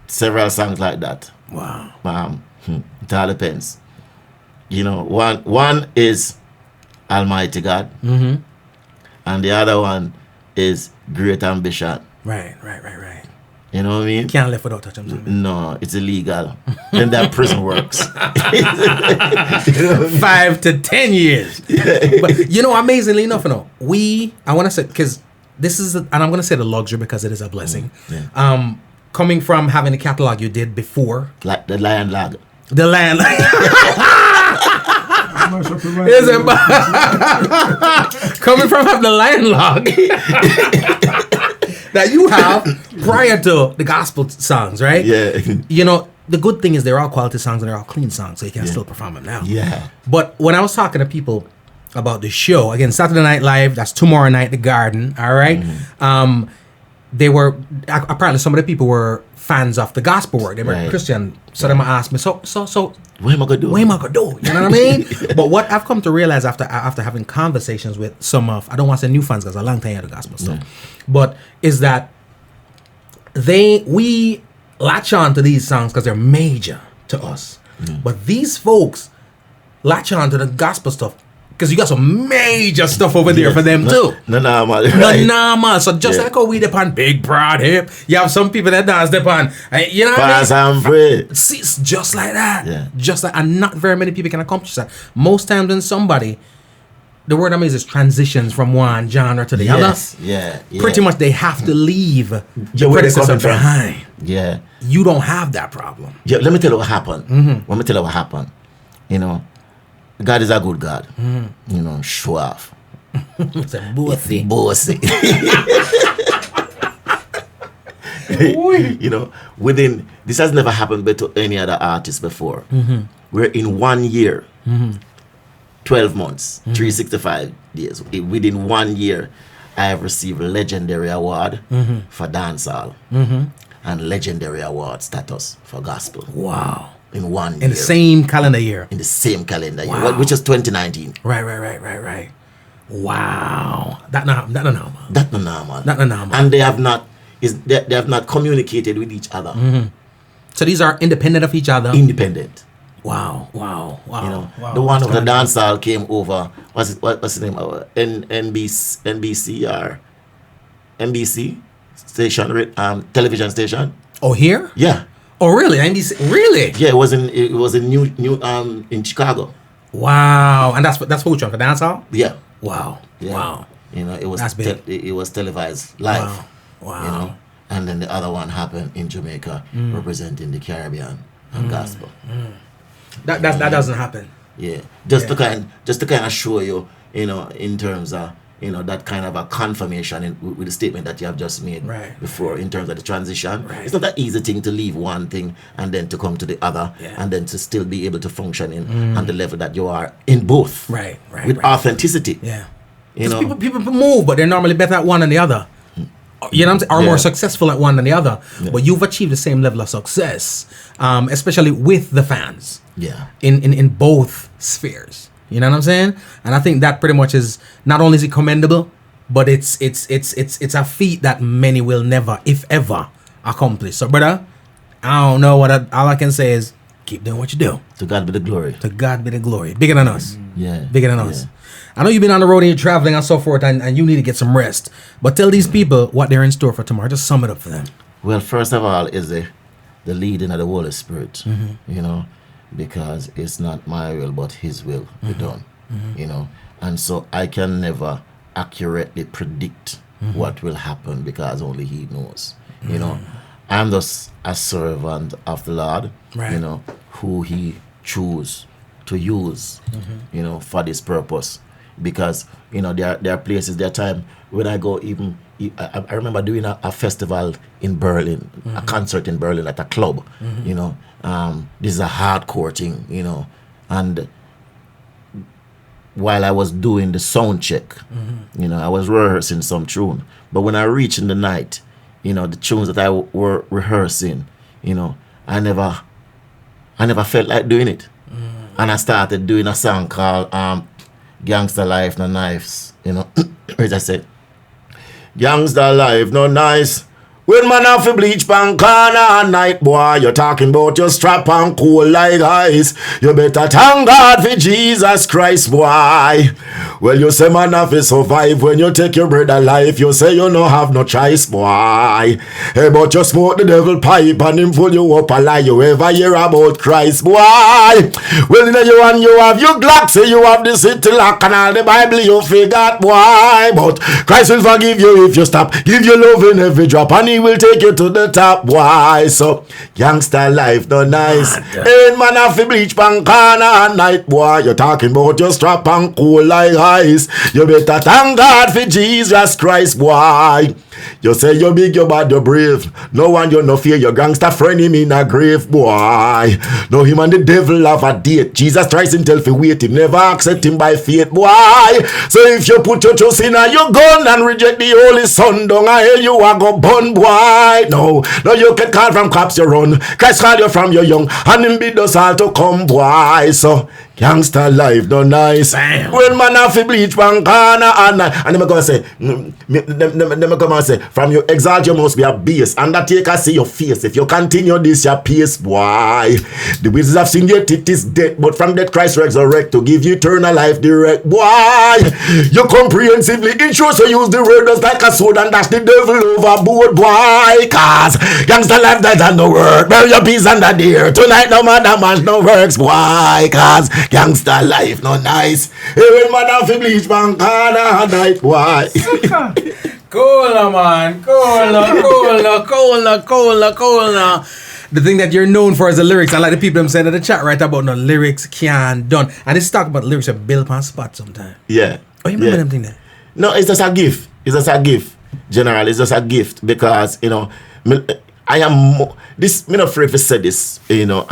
Several songs like that. Wow. It all depends. You know, one is Almighty God, and the other one is Great Ambition. Right. You know what I mean? Can't live without touching something. No, it's illegal. And that prison works. 5 to 10 years. But you know, amazingly enough, I want to say, because this is, and I'm going to say the luxury because it is a blessing. Coming from having a catalog you did before. Like the Lion Log. The Lion Log. Coming from having the Lion Log. That you have prior to the gospel songs, right? Yeah. You know, the good thing is they're all quality songs and they're all clean songs, so you can still perform them now. Yeah. But when I was talking to people about the show, again, Saturday Night Live, that's tomorrow night, the Garden, all right? They were, apparently some of the people were fans of the gospel work. They were Christian. So they might ask me, so what am I gonna do? You know what I mean? But what I've come to realize after having conversations with some of, I don't want to say new fans because a long time had the gospel stuff, but is that we latch on to these songs because they're major to us. But these folks latch on to the gospel stuff because you got some major stuff over there for them too. Normal. So just like how we depend big broad hip, you have some people that dance depend. You know what Pass I mean? and free. See, it's just like that. Yeah. Just like, and not very many people can accomplish that. Most times when somebody, the word I mean is transitions from one genre to the other. Yeah. Pretty much they have to leave the predecessor behind. Yeah. You don't have that problem. Yeah, let me tell you what happened. Let me tell you what happened. You know, God is a good God. You know, show off. It's a bossy. You know, this has never happened to any other artist before. We're in 1 year, 12 months, 365 days. Within 1 year, I have received a legendary award for dancehall and legendary award status for gospel. Wow. In 1 year. In the same calendar year. In the same calendar year, which is 2019. Right. Wow. That's not normal. That's not normal. Not normal. And they have not communicated with each other. So these are independent of each other. Independent. Wow. You know, the one of the dancehall came over. What's the name? NBC or NBC station, television station. Oh, here? Yeah. Oh, really? NBC? Really? Yeah, it was in New in Chicago. Wow. And that's what we're trying for dancehall? Yeah. Wow. Yeah. Wow. You know, it was That's big. it was televised live. Wow. You know, and then the other one happened in Jamaica, representing the Caribbean and gospel. That doesn't happen. Yeah, just to kind of show you, you know, in terms of, you know, that kind of a confirmation with the statement that you have just made before in terms of the transition. It's not that easy thing to leave one thing and then to come to the other and then to still be able to function on the level that you are in both. Right. With authenticity. Yeah. You know, people move, but they're normally better at one than the other. You know what I'm saying? Or more successful at one than the other. Yeah. But you've achieved the same level of success, especially with the fans. Yeah. In both spheres. You know what I'm saying? And I think that pretty much is, not only is it commendable, but it's a feat that many will never, if ever, accomplish. So, brother, I don't know all I can say is keep doing what you do. To God be the glory. To God be the glory. Bigger than us. Yeah. Bigger than us. I know you've been on the road and you're traveling and so forth, and you need to get some rest. But tell these people what they're in store for tomorrow. Just sum it up for them. Well, first of all, is the leading of the Holy Spirit, you know, because it's not my will but His will be done, you know. And so I can never accurately predict what will happen because only He knows, you know. I'm just a servant of the Lord, you know, who He choose to use, you know, for this purpose. Because, you know, there are places, there are times when I go even, I remember doing a festival in Berlin, a concert in Berlin at a club, you know. This is a hardcore thing, you know. And while I was doing the sound check, you know, I was rehearsing some tune. But when I reached in the night, you know, the tunes that I were rehearsing, you know, I never felt like doing it. And I started doing a song called Gangsta Life No Knives, you know. Which I said, Gangsta Life No Nice. When man have to bleach pan corner at night, boy, you're talking about your strap and cool like ice. You better thank God for Jesus Christ, boy. Well, you say man have to survive when you take your bread alive. You say you no have no choice, boy. Hey, but you smoke the devil pipe and him pull you up a lie. You ever hear about Christ, boy? Well, then you and you have your Glock, say you have the city lock and all the Bible you forgot, boy. But Christ will forgive you if you stop. Give you love in every drop and He will take you to the top. Why? So gangsta life no nice. Ain't man have to bleach pan corner at night, boy. You're talking about your strap and cool like ice. You better thank God for Jesus Christ, boy. You say you big, you bad, you brave. No one you no fear. Your gangster friend him in a grave, boy. No him and the devil have a date. Jesus Christ himself he wait. He never accept him by faith, boy. So if you put your trust in your gun and reject the Holy Son, down a hell you are go burn, boy. No you can call from cops you run. Christ call you from your young and him bid us all to come, boy. So gangster life no nice. Damn. When man have to bleach one corner and them gonna say, them come and say, from your exalt you must be a beast. Undertaker see your face. If you continue this your pace, boy. The wizards have seen your it is dead, but from death Christ resurrect to give you eternal life direct, boy. You comprehensively insure so use the word just like a sword and dash the devil overboard, boy. Cause gangster life that and no work. Bury your peace under there. Tonight no matter much no works, boy. Cause gangster life no nice. Hey, when man have to bleach man corner night, boy. Cola, man. Cola. The thing that you're known for is the lyrics. I like the people them saying in the chat right about no lyrics can't done. And it's talk about lyrics are built on spot sometimes. Yeah. Oh, you remember them thing there? No, it's just a gift. It's just a gift. General, it's just a gift because, you know, I am this, me not afraid to say this, you know,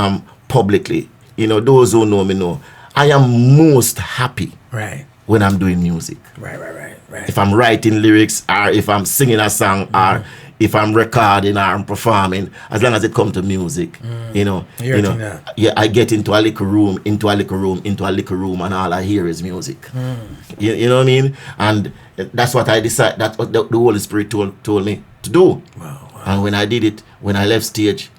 publicly. You know, those who know me know. I am most happy when I'm doing music. Right. If I'm writing lyrics or if I'm singing a song or if I'm recording or I'm performing, as long as it comes to music, you know, yeah, I get into a little room, and all I hear is music. You know what I mean? And that's what I decided. That's what the Holy Spirit told me to do. Wow. And when I did it, when I left stage,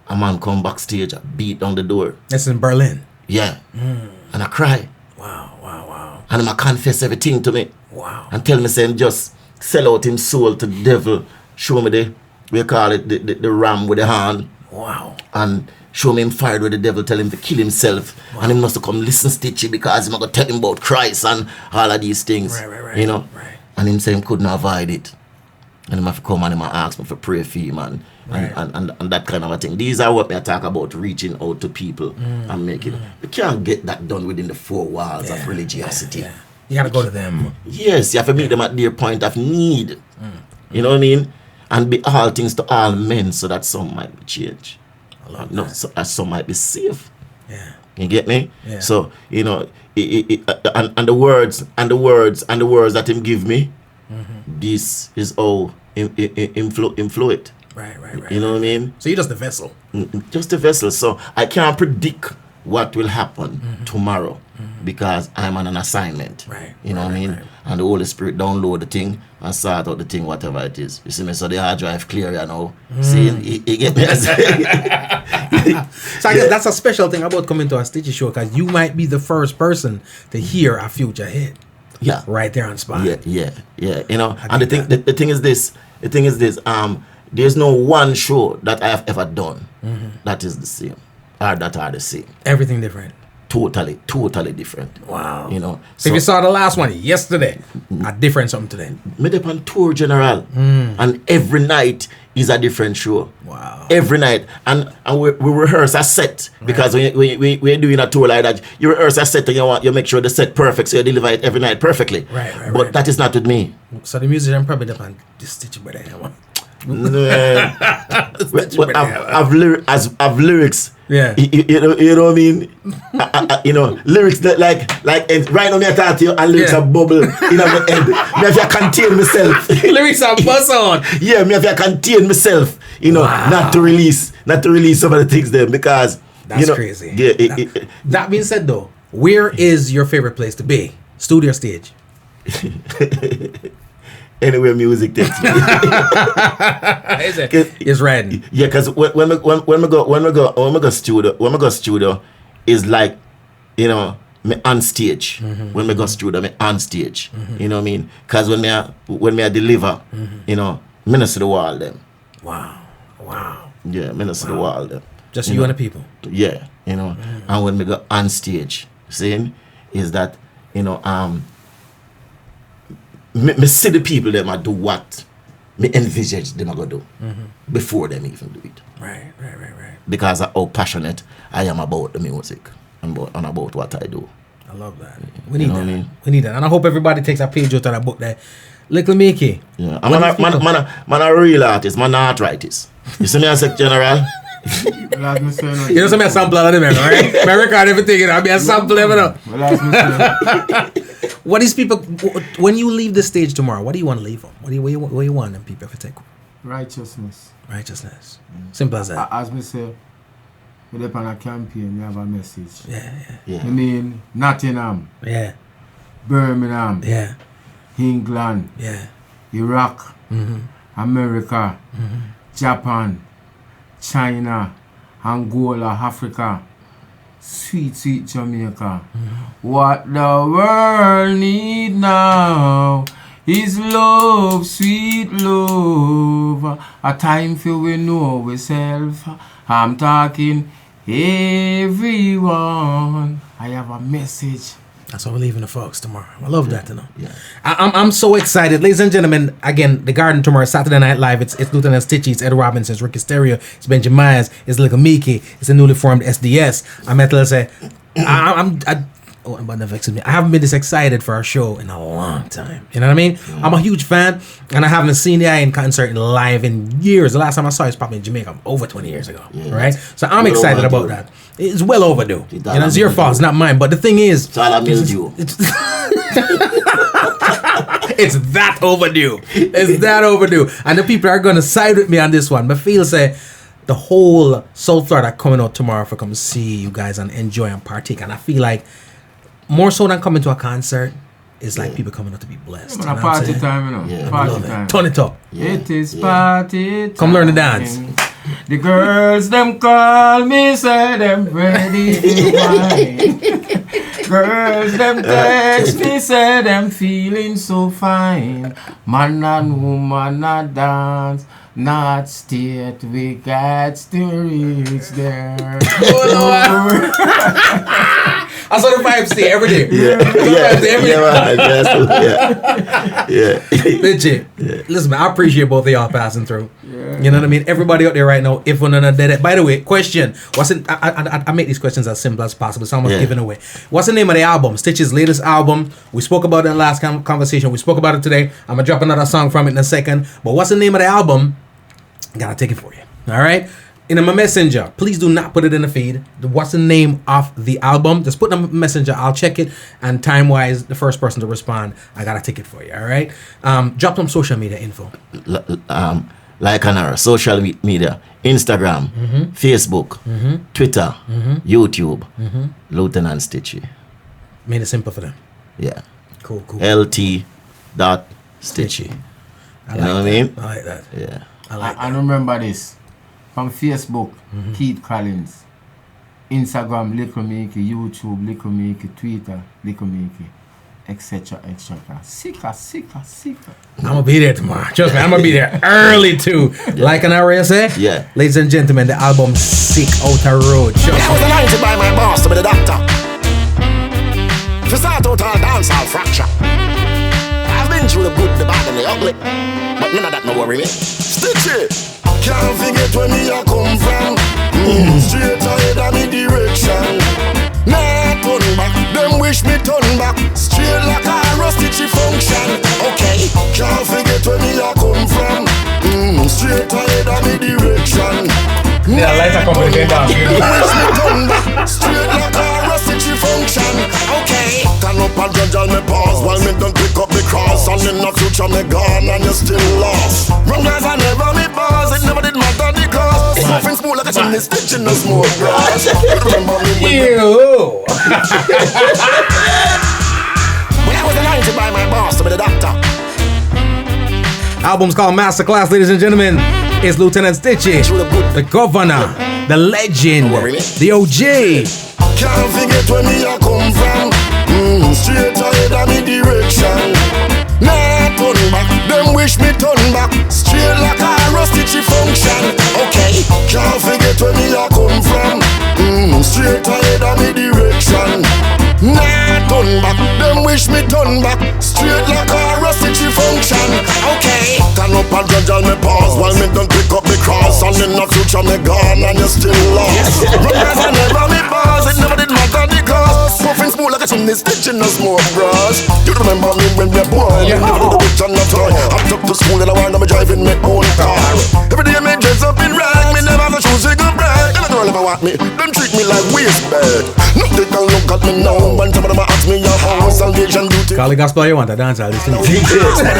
a man come backstage, I beat on the door. That's in Berlin. Yeah. And I cry. Wow. And him I confess everything to me. Wow. And tell me saying just sell out him soul to the devil. Show me we call it the ram with the hand. Wow. And show me him fired with the devil, tell him to kill himself. Wow. And he must come listen Stitchie because I'm going to tell him about Christ and all of these things. Right. You know? Right. And him say him couldn't avoid it. And him have to come and him ask me for pray for him and that kind of a thing. These are what I talk about, reaching out to people and making. You can't get that done within the four walls of religiosity. Yeah. You gotta go to them. Yes, you have to meet them at their point of need. You know what I mean? And be all things to all men so that some might be changed. So that some might be saved. Yeah. You get me? Yeah. So, you know, and the words that him give me, this is how inflow it. Right. You know what I mean? So you're just the vessel. Just a vessel. So I can't predict what will happen tomorrow because I'm on an assignment. Right. You know what I mean? Right. And the Holy Spirit download the thing and sort out the thing, whatever it is. You see me? So the hard drive clear, you know. See, you get me? So I guess that's a special thing about coming to a Stitchie show, because you might be the first person to hear a future hit. Yeah. Right there on spot. Yeah. You know, and the thing is this. There's no one show that I have ever done that is the same. Or that are the same. Everything different. Totally different. Wow. You know. So if you saw the last one yesterday, a different something today. Me dey on tour general, and every night is a different show. Wow. Every night, and we rehearse a set, because when we're doing a tour like that, you rehearse a set and you make sure the set perfect, so you deliver it every night perfectly. Right. But that is not with me. So the musician probably depend this Stitchie brother. I've lyrics. Yeah. You know what I mean? Lyrics that like right now me I talk to you and lyrics are bubble in my head. Me have to contain myself. Lyrics are buzz on. Yeah, me have to contain myself. Not to release some of the things there, because that's crazy. Yeah. That being said, though, where is your favorite place to be? Studio, stage? Anywhere music takes me. It's riding. Yeah, because when we go studio is like, me on stage. When we go studio, me on stage. You know what I mean? Because when me deliver, minister the wall them. Wow. Yeah, minister the wall them. Just you and the people. Yeah, and when we go on stage, saying is that me see the people them a do what me envisage them a go do before them even do it. Right. Because of how passionate I am about the music and about what I do. I love that. We need that. I mean? We need that, and I hope everybody takes a page out of that book there. Little Meekie. Yeah, man a real artist, man not artist. You see me as a general. You know, some me a sample of them, right? I record everything, I be a sample of them. What is people, when you leave the stage tomorrow, what do you want to leave them? What do you want them people to take? Righteousness. Simple as that. As me say, we're on a campaign, we have a message. Yeah. I mean, Nottingham. Yeah. Birmingham. Yeah. England. Yeah. Iraq. America. Japan. China, Angola, Africa, sweet Jamaica. What the world need now is love, sweet love. A time for we know ourselves. I'm talking everyone. I have a message. That's what we're leaving the folks tomorrow. I love that, Yeah. I'm so excited. Ladies and gentlemen, again, The Garden tomorrow, Saturday Night Live. It's Lieutenant Stitchie, it's Ed Robinson, it's Ricky Stereo, it's Benjamin Myers, it's Little Meekie, it's a newly formed SDS. I meant to say, I haven't been this excited for our show in a long time. You know what I mean? I'm a huge fan, and I haven't seen the guy in concert live in years. The last time I saw his pop in Jamaica over 20 years ago. Yeah. Right? So I'm excited about that. It's well overdue. It's your fault, it's not mine. But the thing is, it's that overdue. It's that overdue. And the people are going to side with me on this one. But feel say the whole South Florida coming out tomorrow for come see you guys and enjoy and partake. And I feel like more so than coming to a concert, it's like people coming out to be blessed. You know party time, Yeah. Party time. Turn it up. Yeah. It is party time. Come learn to dance. The girls them call me, say them ready to wine. Girls them text me, say them feeling so fine. Man and woman a dance, not state, we got to reach there. I saw the vibes stay every day. Yeah. Legit. Yeah. Listen, man, I appreciate both of y'all passing through. Yeah. You know what I mean? Everybody out there right now, if one another did it. By the way, question. I make these questions as simple as possible, so I'm not giving away. What's the name of the album? Stitchie's latest album. We spoke about it in the last conversation. We spoke about it today. I'm going to drop another song from it in a second. But what's the name of the album? I got to take it for you. All right? In my messenger, please do not put it in the feed. What's the name of the album? Just put it in the messenger. I'll check it. And time-wise, the first person to respond, I got a ticket for you. All right? Drop some social media info. like on our social media, Instagram, Facebook, Twitter, YouTube, Lieutenant Stitchie. Made it simple for them. Yeah. Cool. LT.Stitchie. You know what I mean? I like that. Yeah. I remember this. From Facebook, Keith Collins. Instagram, Little Meekie. YouTube, Little Meekie. Twitter, Little Meekie. Etc. Sicker. I'm gonna be there tomorrow. Trust me, I'm gonna be there early too. Like an area say? Yeah. Ladies and gentlemen, the album Sick Outer Road. I was anointed by my boss to be the doctor. To start out all dancehall fracture. I've been through the good, the bad and the ugly, but none of that no worry me. Stitchie, can't forget where me a come from. Straight ahead of me direction. Nah, turn back, them wish me turn back. Straight like a Stitchie function. Okay, can't forget where me a come from. Straight ahead of me direction. Yeah, lights are complicated. Wish me turn back. Straight like a Stitchie function. Okay, turn up and judge all me pause while me don't pick up the cross. And in the future me gone and you still lost. Wrong guys I never me pause. It never did matter the cost. Something smooth like a chimney stitch in the smoke grass. Remember me when I was anointed by my boss to be the doctor. Album's called Masterclass, ladies and gentlemen. It's Lieutenant Stitchie, the governor, the legend, the OG. Can't forget where me a come from. Straight ahead of me direction. Nah, turn back, them wish me turn back. Straight like a Stitchie function. Okay, can't forget where me a come from. Straight ahead of me direction. Nah, turn back, them wish me turn back. Straight like a Stitchie function. Okay, turn up and judge all me pause while me don't pick up the cross. And in the future me gone and you still lost. Runners I never me pause, it never did matter the cost. Puffing smooth like a chimney stitch in the smoke brush. You remember me when we born, you never did the bitch and the toy. I took to school and I wanna be driving my own car. Every day me dress up in rag, me never have no shoes to go brag. And a girl ever want me, them treat me like waste bag. No, they don't look at me now. One time of them ask me how salvation duty. Call the gospel you want to dance all this thing. I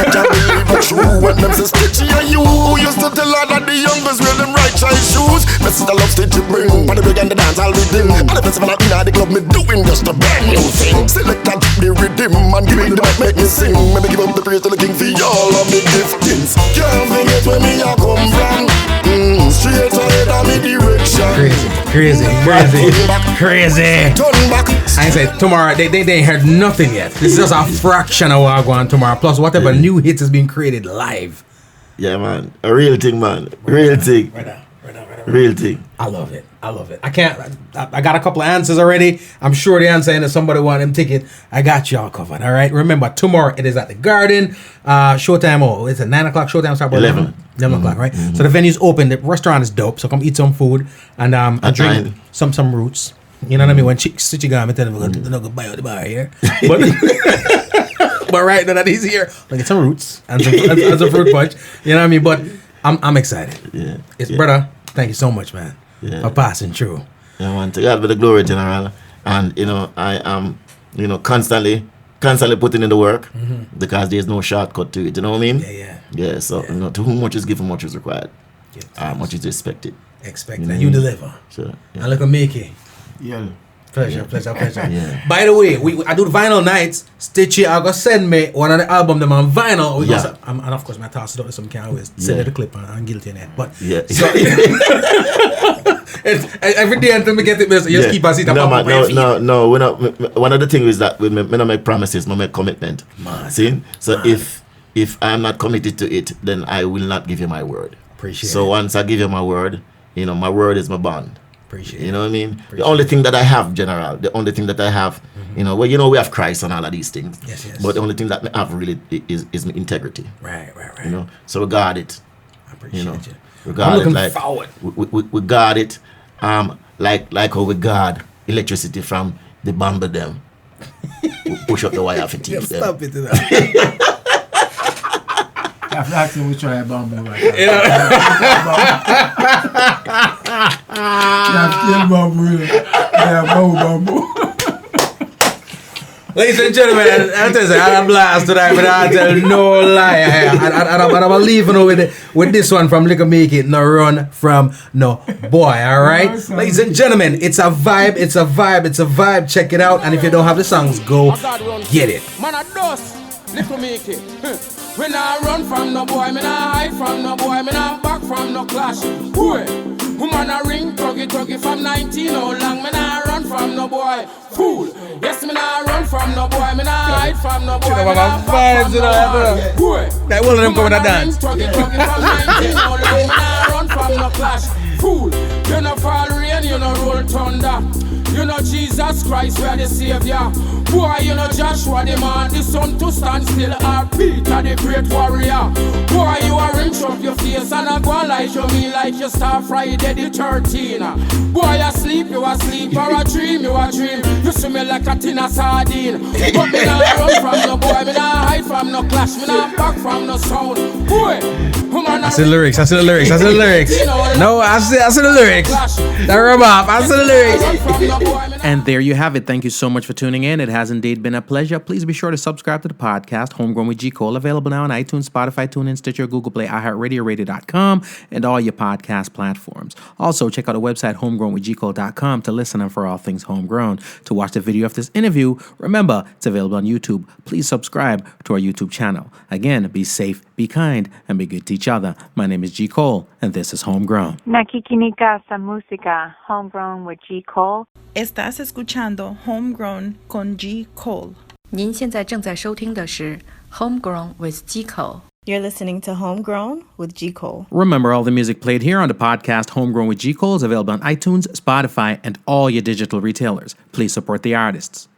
can't believe it's true when them say Stitchie and you who used to tell her that the youngest wear them right size shoes. Message the love Stitchie bring, but the big and the dance I'll be dim. And the best of in the club me doing just a brand new thing. Select that the rhythm and give me the mic make me sing. Maybe give up the praise to the king for all of me giftings. Can't forget where me a come from. Straight ahead of me direction. Crazy. Turn back. I ain't said tomorrow, they ain't heard nothing yet. This is just a fraction of what I go on tomorrow. Plus whatever new hits is being created live. Yeah, man. A real thing, man. Real thing. Real thing. I love it. I got a couple of answers already. I'm sure the answer is somebody want them ticket. I got y'all covered. All right. Remember, tomorrow it is at the Garden. Showtime, it's at 9 o'clock. Showtime start about 11 o'clock, right? So the venue's open. The restaurant is dope. So come eat some food and drink some roots. You know what I mean? When Stitchie got me, tell them we're not gonna buy out the bar here. But right now that he's here, I'll get some roots and some fruit punch. You know what I mean? But I'm excited. Yeah. Brother, thank you so much, man. Yeah. For passing through. Yeah, man. To God be the glory, General. And I am, constantly putting in the work because there's no shortcut to it. You know what I mean? Yeah. So to whom much is given, much is required. Much is expected. And you deliver. Sure. Yeah. And look at Meekie. Yeah. Pleasure. Yeah. By the way, I do the vinyl nights. Stitchie, I gonna send me one of the album them on vinyl. And of course, my toss it up, so I can't always send it the clip. I'm guilty in that. But so, every day until we get it, just keep us. No, we're not. One of the things is that we don't make promises, we make commitment. See, so if I'm not committed to it, then I will not give you my word. Appreciate it. So once I give you my word, my word is my bond. Appreciate you know what I mean? The only thing that I have, General, we have Christ and all of these things. Yes. But the only thing that I have really is my integrity. Right. So we guard it. I appreciate you. We guard I'm looking it forward. We guard it like how we guard electricity from the bumper them. We push up the wire for teeth them. Stop it. After asking we try a bamboo right now. Yeah, bamboo. Ladies and gentlemen, I tell you, I had a blast tonight, but I tell no lie. I'm leaving with this one from Little Meekie. No run from no boy, alright? Ladies and gentlemen, it's a vibe, it's a vibe, it's a vibe. Check it out. And if you don't have the songs, go get it. Man, I dust, Little Meekie. When I run from no boy, me nah hide from no boy, me nah back from no clash. Boy, woman a ring, tuggy from 19 how long, me nah run from no boy. Fool, yes, me nah run from no boy, me nah hide from no boy, me nah back from no boy. Boy, that one of them coming to dance. Tuggy from 19 how long, me nah run from no clash. Fool, you no fall rain, you no roll thunder. You know Jesus Christ, we are the Savior. Boy, you know Joshua, the man, the son to stand still. Or Peter, the great warrior. Boy, you are rinse up your face and I go like you mean like you start Friday the 13th. Boy, you sleep, or a dream, you a dream. You see me like a tin of sardine. But me not run from no boy, me not hide from no clash, me not back from no sound. Boy, I see the lyrics. No, I see the lyrics. The rhubarb, I see the lyrics. And there you have it. Thank you so much for tuning in. It has indeed been a pleasure. Please be sure to subscribe to the podcast, Homegrown with G. Cole, available now on iTunes, Spotify, TuneIn, Stitcher, Google Play, iHeartRadio, Radio.com, and all your podcast platforms. Also, check out the website, homegrownwithgcole.com, to listen and for all things homegrown. To watch the video of this interview, remember, it's available on YouTube. Please subscribe to our YouTube channel. Again, be safe, be kind, and be good to each other. My name is G. Cole, and this is Homegrown. Nakikinig sa música, Homegrown with G. Cole. Estás escuchando Homegrown con G. Cole. 您现在正在收听的是 Homegrown with G. Cole. You're listening to Homegrown with G. Cole. Remember, all the music played here on the podcast Homegrown with G. Cole is available on iTunes, Spotify, and all your digital retailers. Please support the artists.